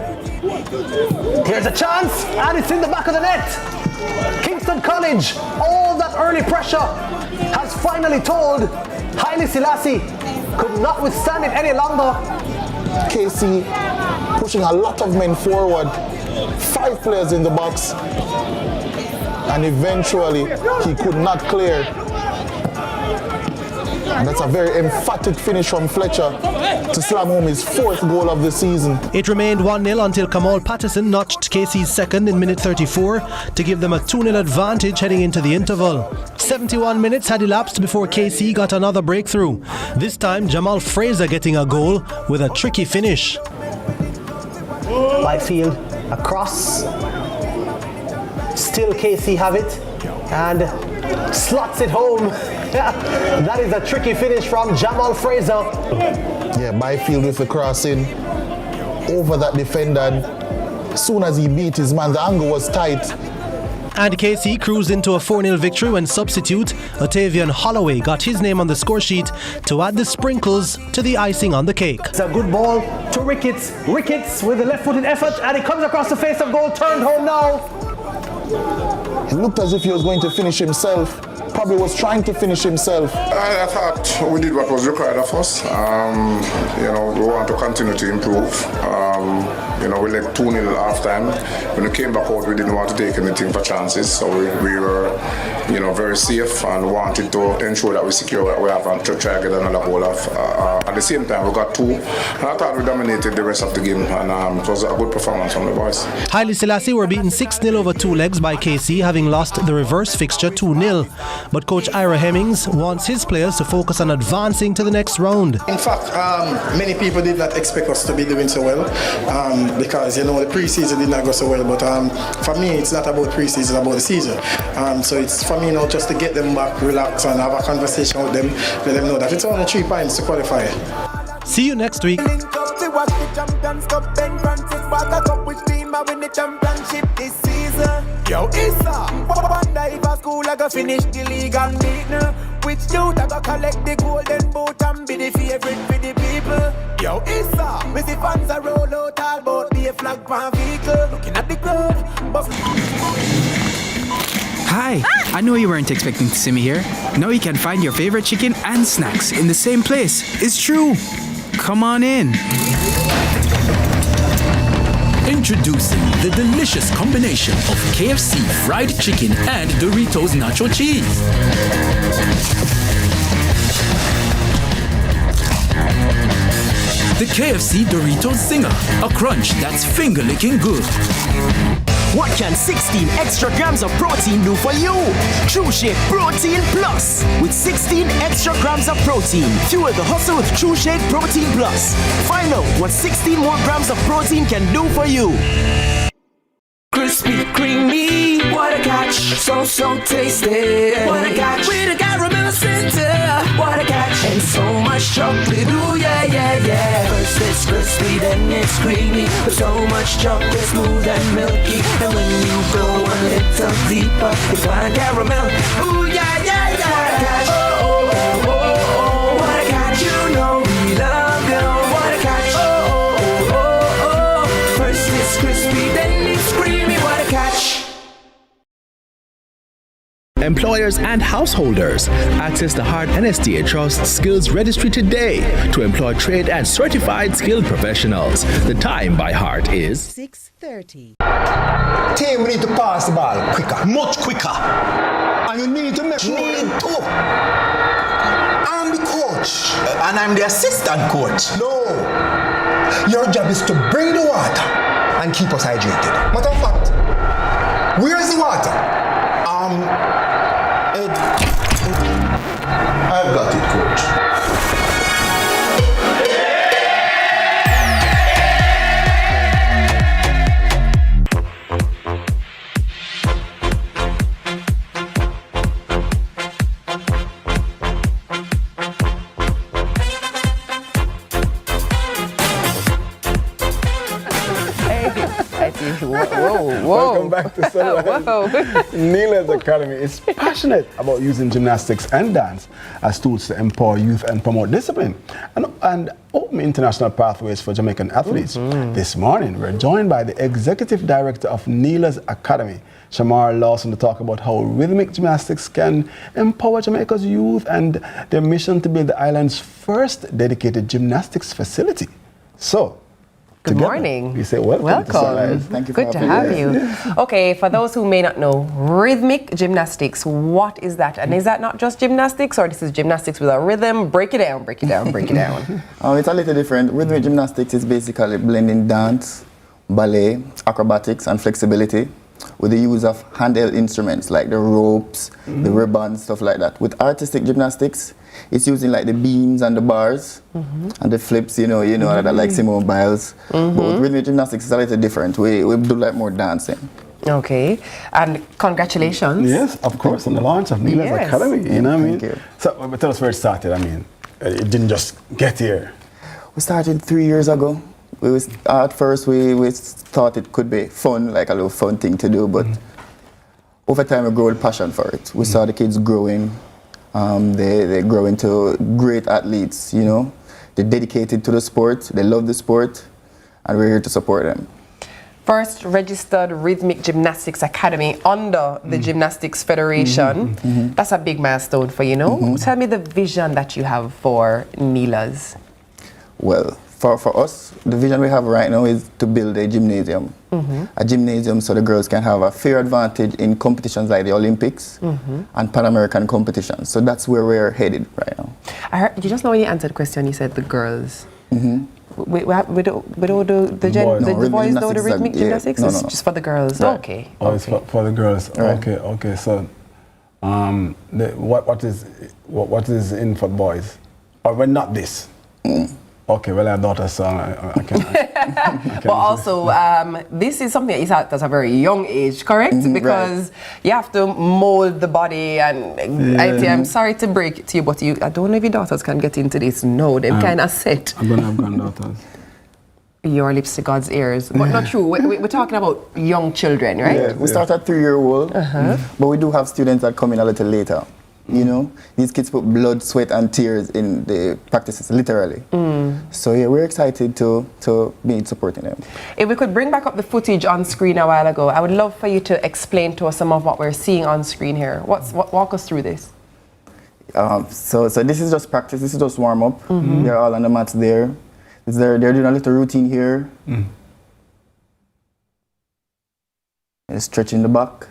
Here's a chance and it's in the back of the net. Kingston College, all that early pressure has finally told. Haile Selassie could not withstand it any longer. KC pushing a lot of men forward, 5 players in the box, and eventually he could not clear. And that's a very emphatic finish from Fletcher to slam home his 4th goal of the season. It remained 1-0 until Kamal Patterson notched KC's second in minute 34 to give them a 2-0 advantage heading into the interval. 71 minutes had elapsed before KC got another breakthrough. This time Jamal Fraser getting a goal with a tricky finish. Byfield, across. Still KC have it and slots it home. That is a tricky finish from Jamal Fraser. Yeah, Byfield with the crossing over that defender. And as soon as he beat his man, the angle was tight. And KC cruised into a 4-0 victory when substitute Otavian Holloway got his name on the score sheet to add the sprinkles to the icing on the cake. It's a good ball to Ricketts. Ricketts with a left-footed effort and it comes across the face of goal, turned home now. It looked as if he was going to finish himself. probably was trying to finish himself. I thought we did what was required of us. You know, we want to continue to improve. You know, we led 2-0 half time. When we came back out, we didn't want to take anything for chances, so we were, you know, very safe and wanted to ensure that we secure what we have and to try to get another goal off. At the same time, we got 2, and I thought we dominated the rest of the game, and it was a good performance from the boys. Haile Selassie were beaten 6-0 over 2 legs by KC, having lost the reverse fixture 2-0. But coach Ira Hemmings wants his players to focus on advancing to the next round. In fact, many people did not expect us to be doing so well because, you know, the pre-season did not go so well. But for me, it's not about pre-season, it's about the season. So it's for me, you know, just to get them back, relax, and have a conversation with them, let them know that it's only 3 points to qualify. See you next week. Yo, Issa, wonder if a school I go finish the league and beat now. Which youth I go collect the golden boot and be the favorite for the people. Yo, Issa, we see fans a roll out all about be a flag pan vehicle. Looking at the crowd, but... Hi, I know you weren't expecting to see me here. Now you can find your favorite chicken and snacks in the same place. It's true. Come on in. Introducing the delicious combination of KFC fried chicken and Doritos nacho cheese. The KFC Doritos Zinger, a crunch that's finger-licking good. What can 16 extra grams of protein do for you? True Shake Protein Plus. With 16 extra grams of protein, fuel the hustle with True Shake Protein Plus. Find out what 16 more grams of protein can do for you. Crispy, creamy, what a catch, so tasty. What a catch, with a caramel center. What a catch, and so much chocolate. Ooh yeah. First it's crispy, then it's creamy, with so much chocolate, smooth and milky. And when you go a little deeper, it's fine caramel. Ooh yeah. What a catch, oh. What a catch, you know we love you. What a catch, oh. First it's crispy, then it's creamy. What a catch. Employers and householders, access the Hard NSTA Trust Skills Registry today to employ trained and certified skilled professionals. The time by heart is 6:30. Team, we need to pass the ball quicker, much quicker. And you need to make sure. I'm the coach. And I'm the assistant coach. No. Your job is to bring the water and keep us hydrated. Matter of fact, where's the water? I've got it, coach. Whoa. Welcome back to Sunrise. Neela's Academy is passionate about using gymnastics and dance as tools to empower youth and promote discipline and open international pathways for Jamaican athletes. This morning, we're joined by the Executive Director of Neela's Academy, Shamar Lawson, to talk about how rhythmic gymnastics can empower Jamaica's youth and their mission to build the island's first dedicated gymnastics facility. So, good morning. You say welcome. Thank you. Good to have you. Okay, for those who may not know, rhythmic gymnastics, what is that? And is that not just gymnastics, or this is gymnastics with a rhythm? Break it down. It's a little different. Rhythmic gymnastics is basically blending dance, ballet, acrobatics, and flexibility with the use of handheld instruments like the ropes, the ribbons, stuff like that. With artistic gymnastics, it's using like the beams and the bars and the flips, that like Simone Biles. But with rhythmic gymnastics, it's a little different. We do like more dancing. Okay, and congratulations. Yes, of course, on the launch of Neela's Academy. You know what I mean? Thank you. So tell us where it started. I mean, it didn't just get here. We started 3 years ago. At first we thought it could be fun, like a little fun thing to do, but over time we grew a passion for it. We saw the kids growing. They grow into great athletes, They're dedicated to the sport, they love the sport, and we're here to support them. First registered rhythmic gymnastics academy under the Gymnastics Federation. That's a big milestone for you, know? Tell me the vision that you have for Neela's. Well, for us, the vision we have right now is to build a gymnasium. A gymnasium so the girls can have a fair advantage in competitions like the Olympics and Pan American competitions. So that's where we're headed right now. I heard, you just know when you answered the question, you said the girls. We don't do the boys do the rhythmic gymnastics? No, It's no. just for the girls. Right. Okay. Oh, it's for the girls. Right. Okay. So, what is in for boys? Or well, not this. Okay, well, I have daughters, so I can. But also, this is something that you start at a very young age, correct? Because you have to mold the body, and I'm sorry to break it to you, but I don't know if your daughters can get into this. No, they're kind of set. I'm going to have granddaughters. Your lips to God's ears. But not true. We're talking about young children, right? Yeah, we start at 3-year-old, but we do have students that come in a little later. You know, these kids put blood, sweat, and tears in the practices, literally. So yeah, we're excited to be supporting them. If we could bring back up the footage on screen a while ago, I would love for you to explain to us some of what we're seeing on screen here. Walk us through this. So this is just practice. This is just warm up. They're all on the mats there. They're doing a little routine here. They're stretching the back.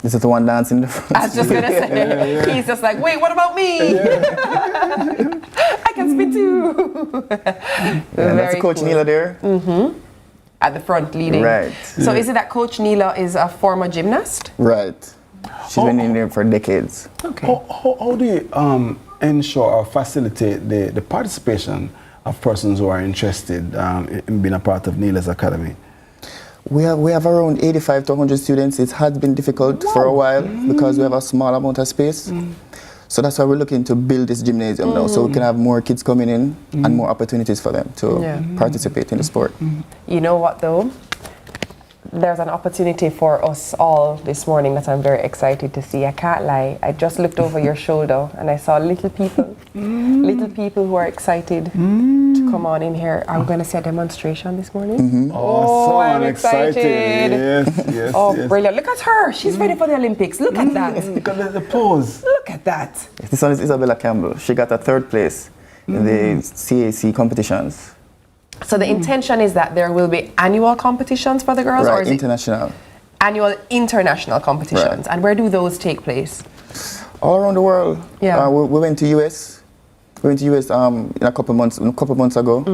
This is the one dancing in the front. I was just gonna say, he's just like, wait, what about me? I can spin too. That's Coach Neela there. At the front leading. Right. So is it that Coach Neela is a former gymnast? Right. She's been in there for decades. Okay. How do you ensure or facilitate the participation of persons who are interested in being a part of Neela's Academy? We have around 85 to 100 students. It has been difficult for a while because we have a small amount of space. So that's why we're looking to build this gymnasium now, so we can have more kids coming in and more opportunities for them to participate in the sport. You know what though? There's an opportunity for us all this morning that I'm very excited to see. I can't lie. I just looked over your shoulder and I saw little people who are excited to come on in here. Are we going to see a demonstration this morning? Oh, I'm excited. Yes. Oh, brilliant. Look at her. She's ready for the Olympics. Look at that. Look at the pose. Look at that. This one is Isabella Campbell. She got a 3rd place in the CAC competitions. So the intention is that there will be annual competitions for the girls, or is international. Annual international competitions? Right. And where do those take place? All around the world. Yeah. We went to US. We went to US in a couple months ago.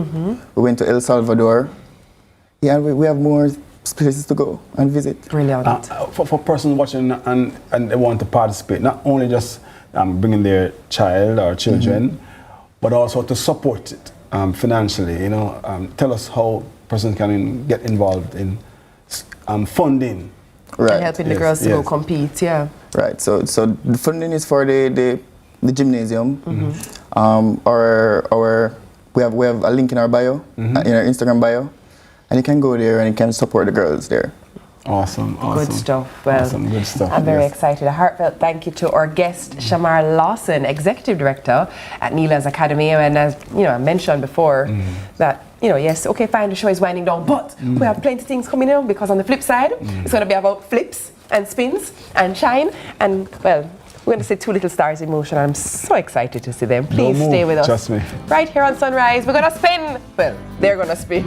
We went to El Salvador. Yeah, we have more places to go and visit. Brilliant. For persons watching and they want to participate, not only just bringing their child or children, but also to support it. Financially, tell us how persons can get involved in funding. Right. And helping the girls to go compete, yeah. Right, so the funding is for the gymnasium. We have a link in our bio, in our Instagram bio, and you can go there and you can support the girls there. Awesome. Good stuff. Well, good stuff. I'm very excited. A heartfelt thank you to our guest, Shamar Lawson, Executive Director at Neela's Academy. And as I mentioned before, that yes, okay, fine, the show is winding down, but we have plenty of things coming in because on the flip side, it's going to be about flips and spins and shine. And well, we're going to see 2 little stars in motion. I'm so excited to see them. Please stay with us. Trust me. Right here on Sunrise, we're going to spin. Well, they're going to spin.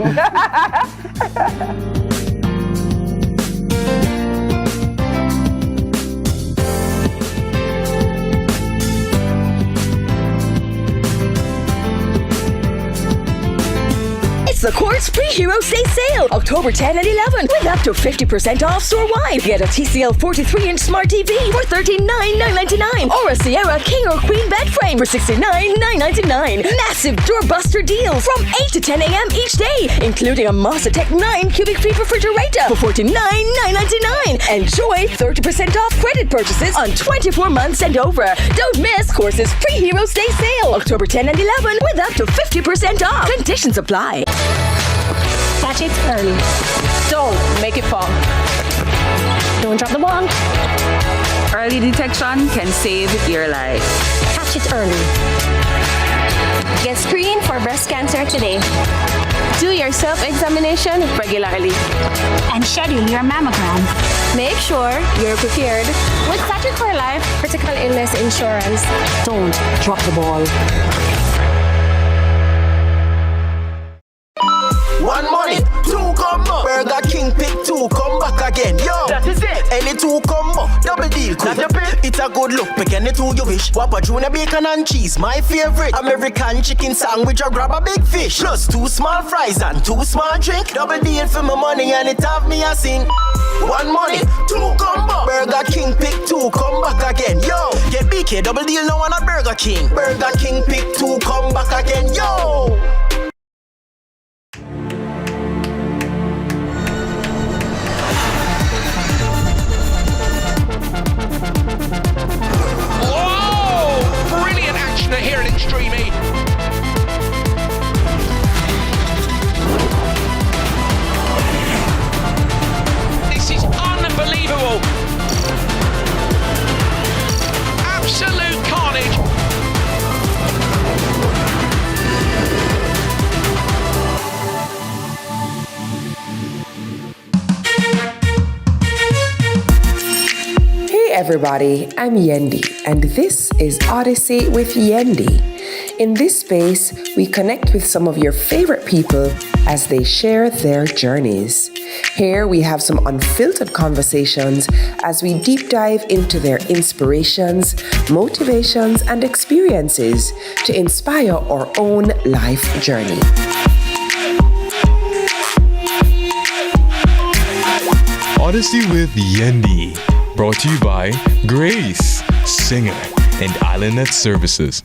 The Quartz Pre-Hero Day Sale, October 10 and 11, with up to 50% off store-wide. Get a TCL 43-inch Smart TV for $39,999, or a Sierra King or Queen bed frame for $69,999. Massive doorbuster deals from 8 to 10 a.m. each day, including a Mase 9 cubic feet refrigerator for $49,999. Enjoy 30% off credit purchases on 24 months and over. Don't miss Quartz's Pre-Hero Day Sale, October 10 and 11, with up to 50% off. Conditions apply. Catch it early. Don't make it fall. Don't drop the ball. Early detection can save your life. Catch it early. Get screened for breast cancer today. Do your self-examination regularly. And schedule your mammogram. Make sure you're prepared with Sachet for Life critical illness insurance. Don't drop the ball. One money, two combo. Burger King pick two, come back again. Yo, that is it. Any two combo, double deal quick. It's a good look, pick any two you wish. Whopper Junior bacon and cheese, my favorite. American chicken sandwich or grab a big fish. Plus 2 small fries and 2 small drink. Double deal for my money and it have me a sing. One money, two combo. Burger King pick two, come back again. Yo, get BK double deal now on a Burger King. Burger King pick two, come back again. Yo. Here at Extreme E. This is unbelievable. Absolute carnage. Hey everybody, I'm Yendi, and this is Odyssey with Yendi. In this space, we connect with some of your favorite people as they share their journeys. Here we have some unfiltered conversations as we deep dive into their inspirations, motivations, and experiences to inspire our own life journey. Odyssey with Yendi, brought to you by Grace, Singer, and IslandNet Services.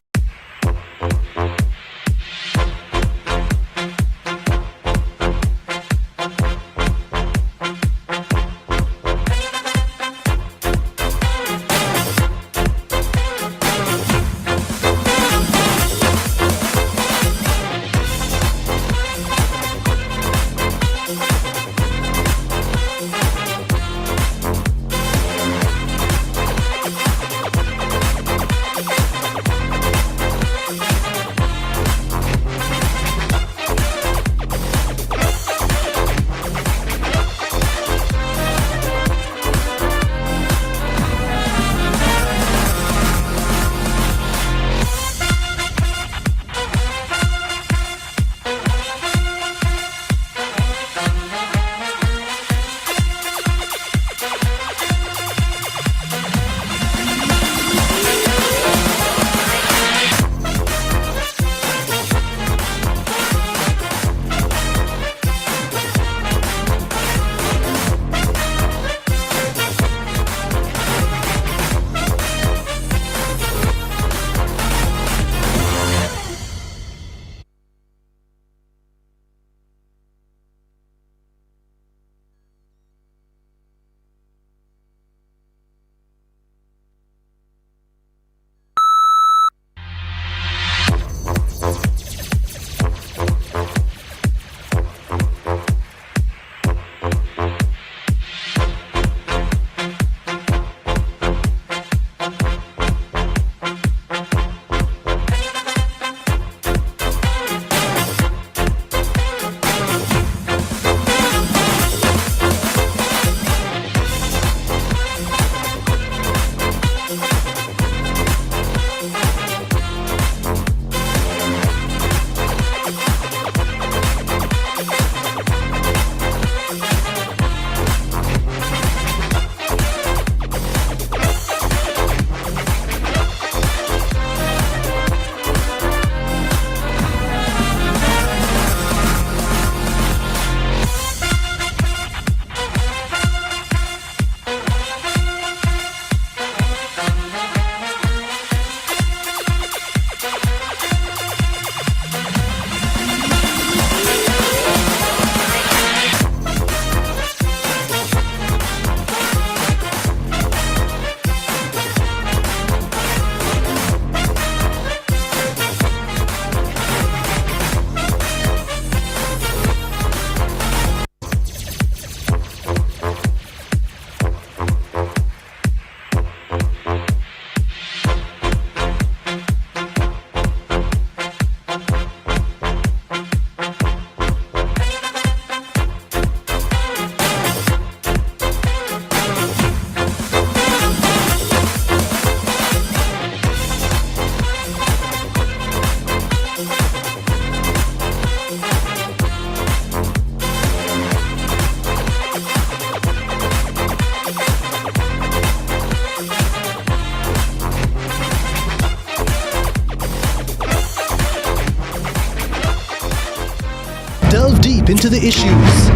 into the issues.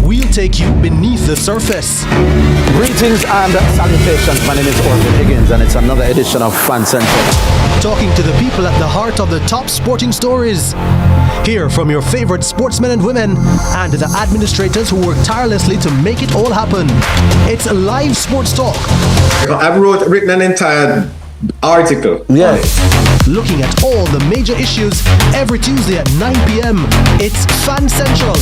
We'll take you beneath the surface. Greetings and salutations. My name is Orville Higgins and it's another edition of Fan Central. Talking to the people at the heart of the top sporting stories. Hear from your favorite sportsmen and women and the administrators who work tirelessly to make it all happen. It's live sports talk. I've written an entire article. Yeah. Looking at all the major issues every Tuesday at 9 p.m. It's Fan Central.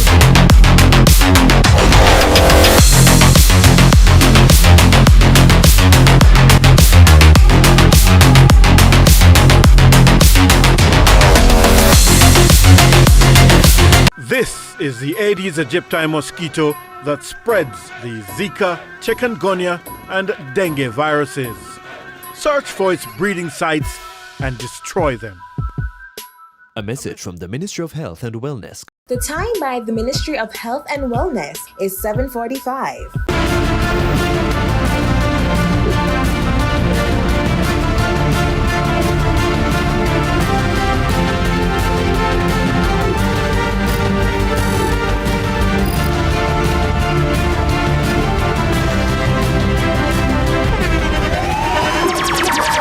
This is the Aedes aegypti mosquito that spreads the Zika, chikungunya, and dengue viruses. Search for its breeding sites and destroy them. A message from the Ministry of Health and Wellness. The time by the Ministry of Health and Wellness is 7:45.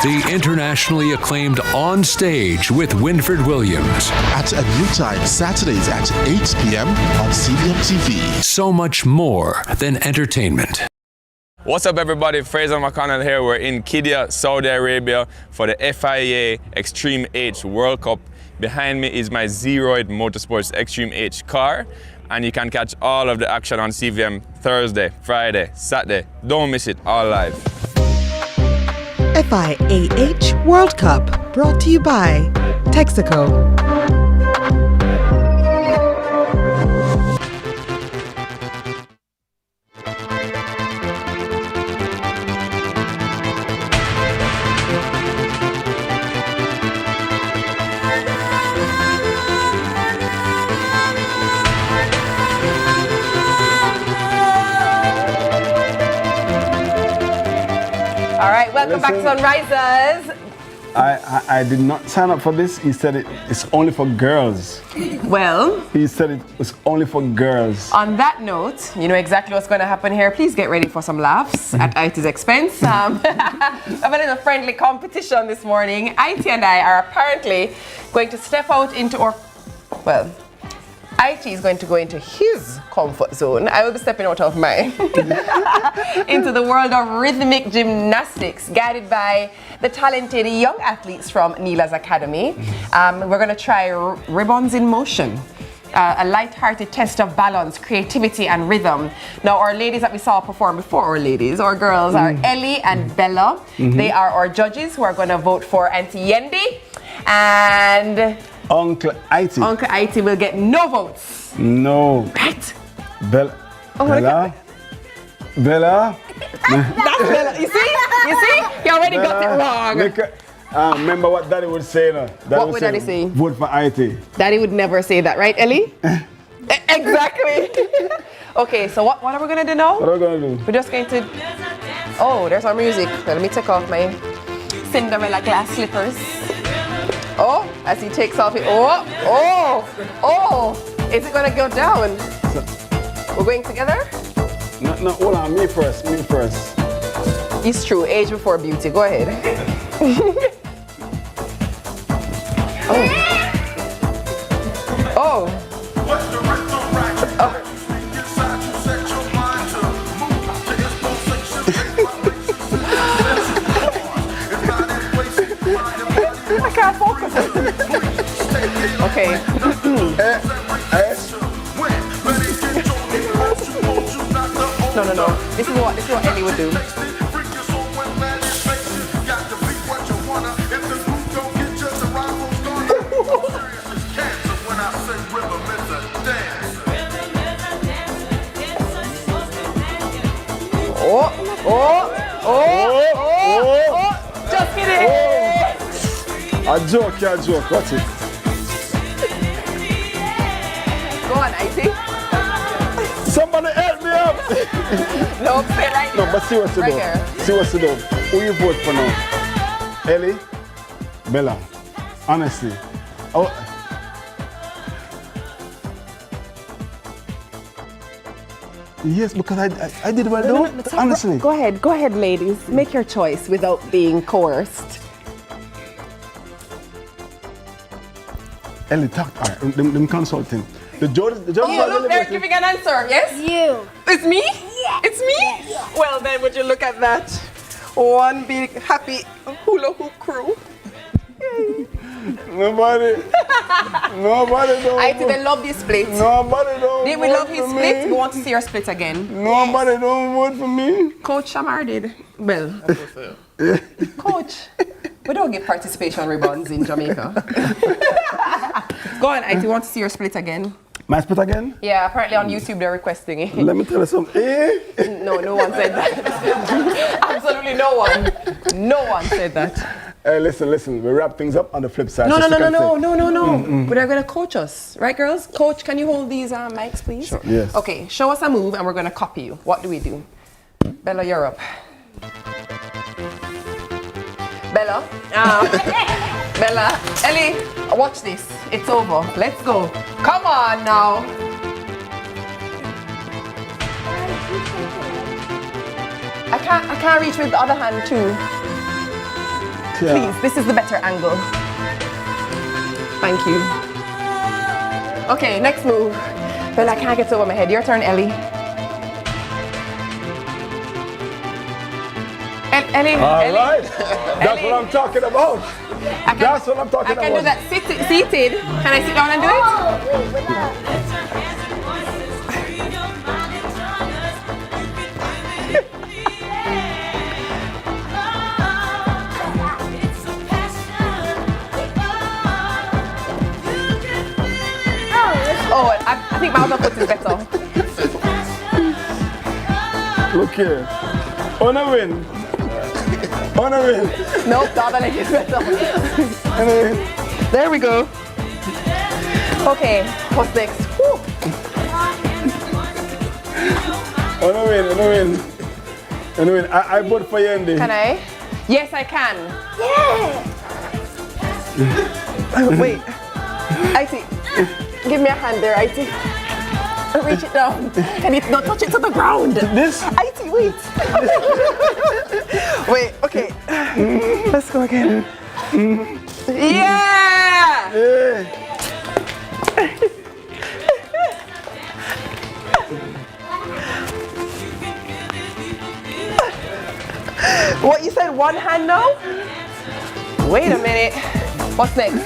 The internationally acclaimed On Stage with Winfred Williams. At a new time, Saturdays at 8 p.m. on CVM TV. So much more than entertainment. What's up, everybody? Fraser McConnell here. We're in Qiddiya, Saudi Arabia for the FIA Extreme H World Cup. Behind me is my Zeroid Motorsports Extreme H car. And you can catch all of the action on CVM Thursday, Friday, Saturday. Don't miss it, all live. FIAH World Cup, brought to you by Texaco. All right, welcome back to Sunrisers. I did not sign up for this. He said it's only for girls. Well, he said it was only for girls. On that note, you know exactly what's going to happen here. Please get ready for some laughs at IT's expense. I'm in a friendly competition this morning. IT and I are apparently going to step out into our, well, IT is going to go into his comfort zone. I will be stepping out of mine into the world of rhythmic gymnastics, guided by the talented young athletes from Neela's Academy. We're going to try ribbons in motion. A light-hearted test of balance, creativity, and rhythm. Now, our ladies that we saw perform before, our girls are Ellie and Bella. They are our judges who are going to vote for Auntie Yendi. And Uncle It. Uncle It will get no votes. No. Right. Bella. Oh, Bella. Bella. That's Bella. You see? You already got it wrong. Remember what Daddy would say now? What would Daddy say? Vote for IT. Daddy would never say that, right, Ellie? Exactly. Okay, so what are we going to do now? What are we going to do? We're just going to... Oh, there's our music. Let me take off my Cinderella glass slippers. Oh, as he takes off it. Oh. Is it going to go down? We're going together? No, hold on. Me first. It's true. Age before beauty. Go ahead. Oh. I can't focus. Okay. No. This is what Ellie would do. Oh. Just kidding. A joke. What's it? Go on, IT. Somebody help me up. No, stay right here. No, but see what to do. See what to do. Who you vote for now? Ellie? Bella? Honestly. Yes, because I did well, though. Honestly. Go ahead, ladies. Make your choice without being coerced. Ellie, talk. All right, them consulting. The judge. Look, they're giving an answer. Yes. You. It's me. Yeah. It's me. Yeah. Well, then, would you look at that? One big happy hula hoop crew. Nobody don't. I think they love this split. Nobody don't. Did we love his split? We want to see your split again. Nobody don't vote for me. Coach Shamar did. Well, Coach, we don't give participation ribbons in Jamaica. Go on, I want to see your split again. My split again? Yeah, apparently on YouTube they're requesting it. Let me tell you something. No one said that. Absolutely no one. No one said that. Listen, we wrap things up on the flip side. No. But they're going to coach us. Right, girls? Coach, can you hold these mics, please? Sure. Yes. Okay, show us a move and we're going to copy you. What do we do? Bella, you're up. Bella. Bella. Ellie, watch this. It's over. Let's go. Come on now. I can't reach with the other hand too. Yeah. Please, this is the better angle. Thank you. Okay, next move. Bella, I can't get over my head. Your turn, Ellie. Ellie. All right. That's what I'm talking about. That's what I'm talking about. I can do that seated. Can I sit down and do it? Oh, I think my other foot is better. Look here. On a win. Nope, the other leg is better. There we go. Okay, what's next? Woo. On a win. I vote for Yendi. Can I? Yes, I can. Yeah. Wait. IT, give me a hand there, IT. Reach it down. Can you not touch it to the ground? This? IT, wait. Wait, okay. Let's go again. Yeah! What, you said one hand now? Wait a minute. What's next?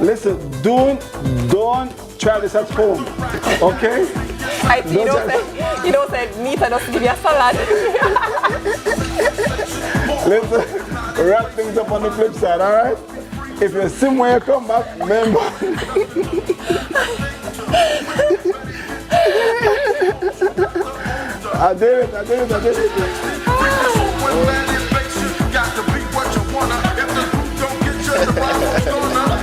Listen, don't try this at home, okay? You don't say meat and just give you a salad. Let's wrap things up on the flip side, all right? If you see when you come back, remember. I did it.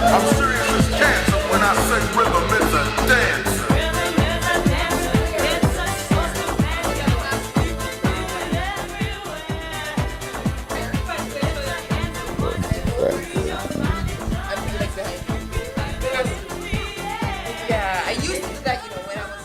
I'm serious as cancer when I say rhythm is a dance. Yeah, I used to do that, when I was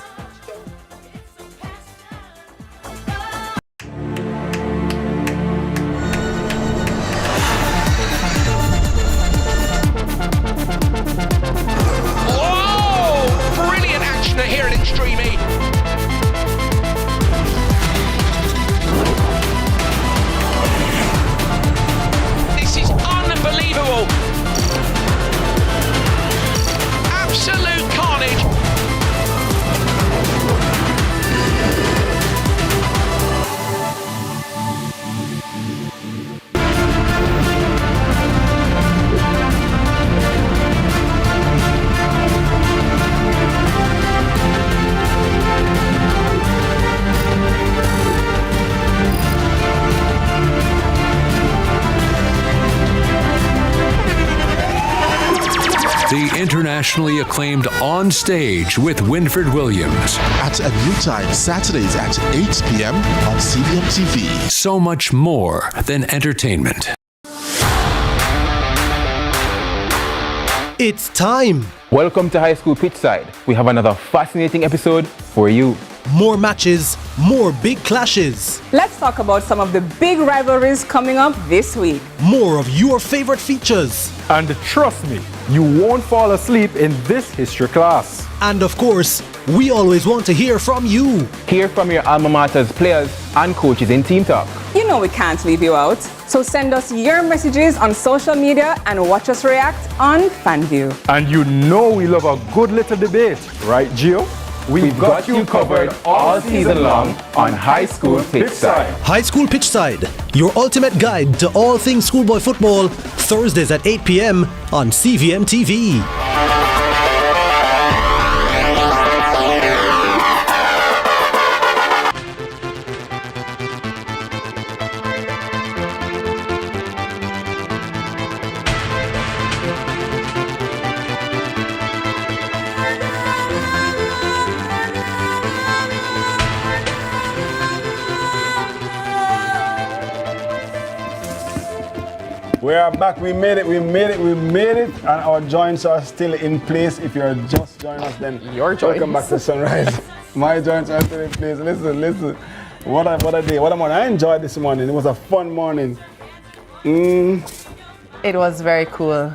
internationally acclaimed On Stage with Winfred Williams. At a new time, Saturdays at 8 p.m. on CVM TV. So much more than entertainment. It's time. Welcome to High School Pitchside. We have another fascinating episode for you. More matches, more big clashes. Let's talk about some of the big rivalries coming up this week. More of your favorite features. And trust me, you won't fall asleep in this history class. And of course, we always want to hear from you. Hear from your alma mater's players and coaches in Team Talk. You know we can't leave you out. So send us your messages on social media and watch us react on FanView. And you know we love a good little debate, right, Gio? We've got you covered all season long on High School Pitchside. High School Pitchside, your ultimate guide to all things schoolboy football, Thursdays at 8 p.m. on CVM TV. We are back. We made it. And our joints are still in place. If you're just joining us, then your joints. Welcome back to Sunrise. My joints are still in place. Listen. What a day. What a morning. I enjoyed this morning. It was a fun morning. It was very cool.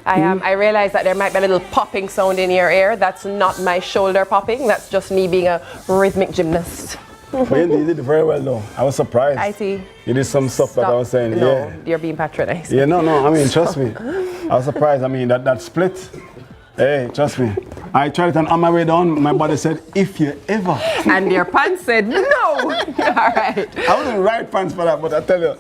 I realized that there might be a little popping sound in your ear. That's not my shoulder popping. That's just me being a rhythmic gymnast. But you did very well though. I was surprised. I see. You did some stuff that I was saying. No, yeah. You're being patronized. Yeah, no. I mean, trust me. I was surprised. I mean, that split. Hey, trust me. I tried it and on my way down, my body said, if you ever. And your pants said, no. All right. I wasn't right pants for that, but I tell you,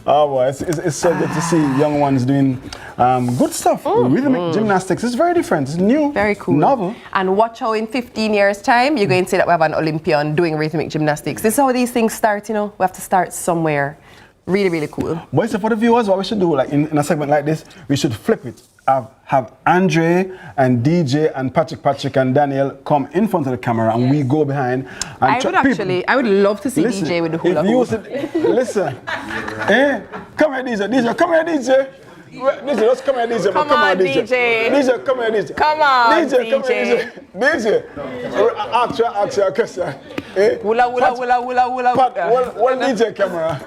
oh boy, it's so good to see young ones doing good stuff. Rhythmic gymnastics. It's very different. It's new. Very cool. Novel. And watch how in 15 years' time, you're going to see that we have an Olympian doing rhythmic gymnastics. This is how these things start, you know. We have to start somewhere. Really, really cool. But so for the viewers, what we should do, like in a segment like this, we should flip it. Have Andre and DJ and Patrick and Daniel come in front of the camera and we go behind. And I would love to see DJ with the hula hoop. Listen, come here DJ, come here DJ. DJ, let's come here DJ. Come on DJ. DJ, come here DJ. Come on DJ. Come here DJ. Ask your question. Hula. Pat, one DJ camera.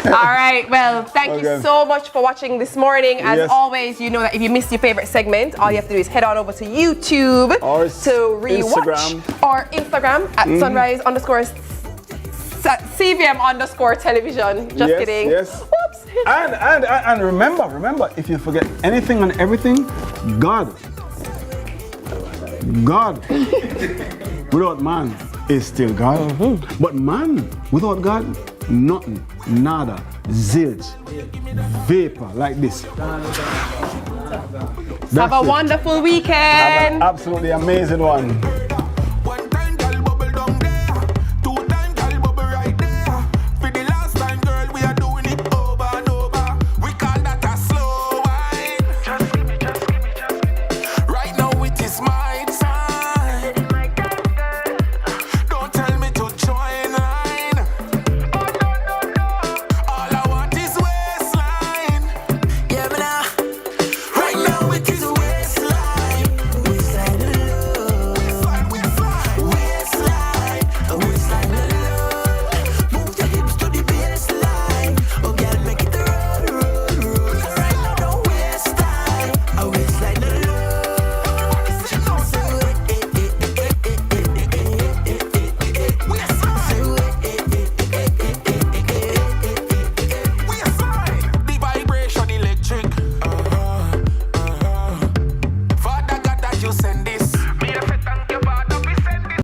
All right, well, thank you so much for watching this morning. As always, you know that if you missed your favorite segment, all you have to do is head on over to YouTube to rewatch or Instagram at sunrise_CVM_television. Just kidding. Yes. Whoops. And remember, if you forget anything and everything, God without man is still God. But man without God, nothing, nada, zilch, vapor like this. Have a wonderful weekend. Have an absolutely amazing one.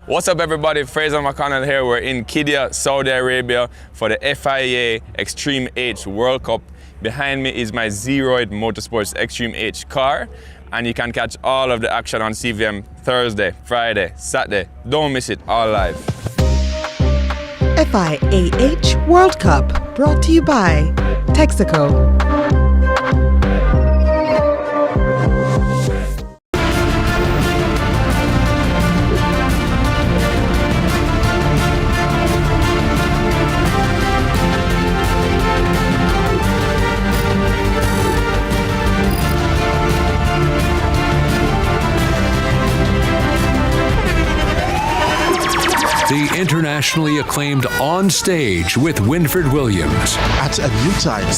What's up everybody, Fraser McConnell here. We're in Qiddiya, Saudi Arabia for the FIA Extreme H World Cup. Behind me is my Zeroid Motorsports Extreme H car, and you can catch all of the action on CVM Thursday, Friday, Saturday. Don't miss it, all live. FIAH World Cup, brought to you by Texaco. the internationally acclaimed On Stage with Winfred Williams. At a new time,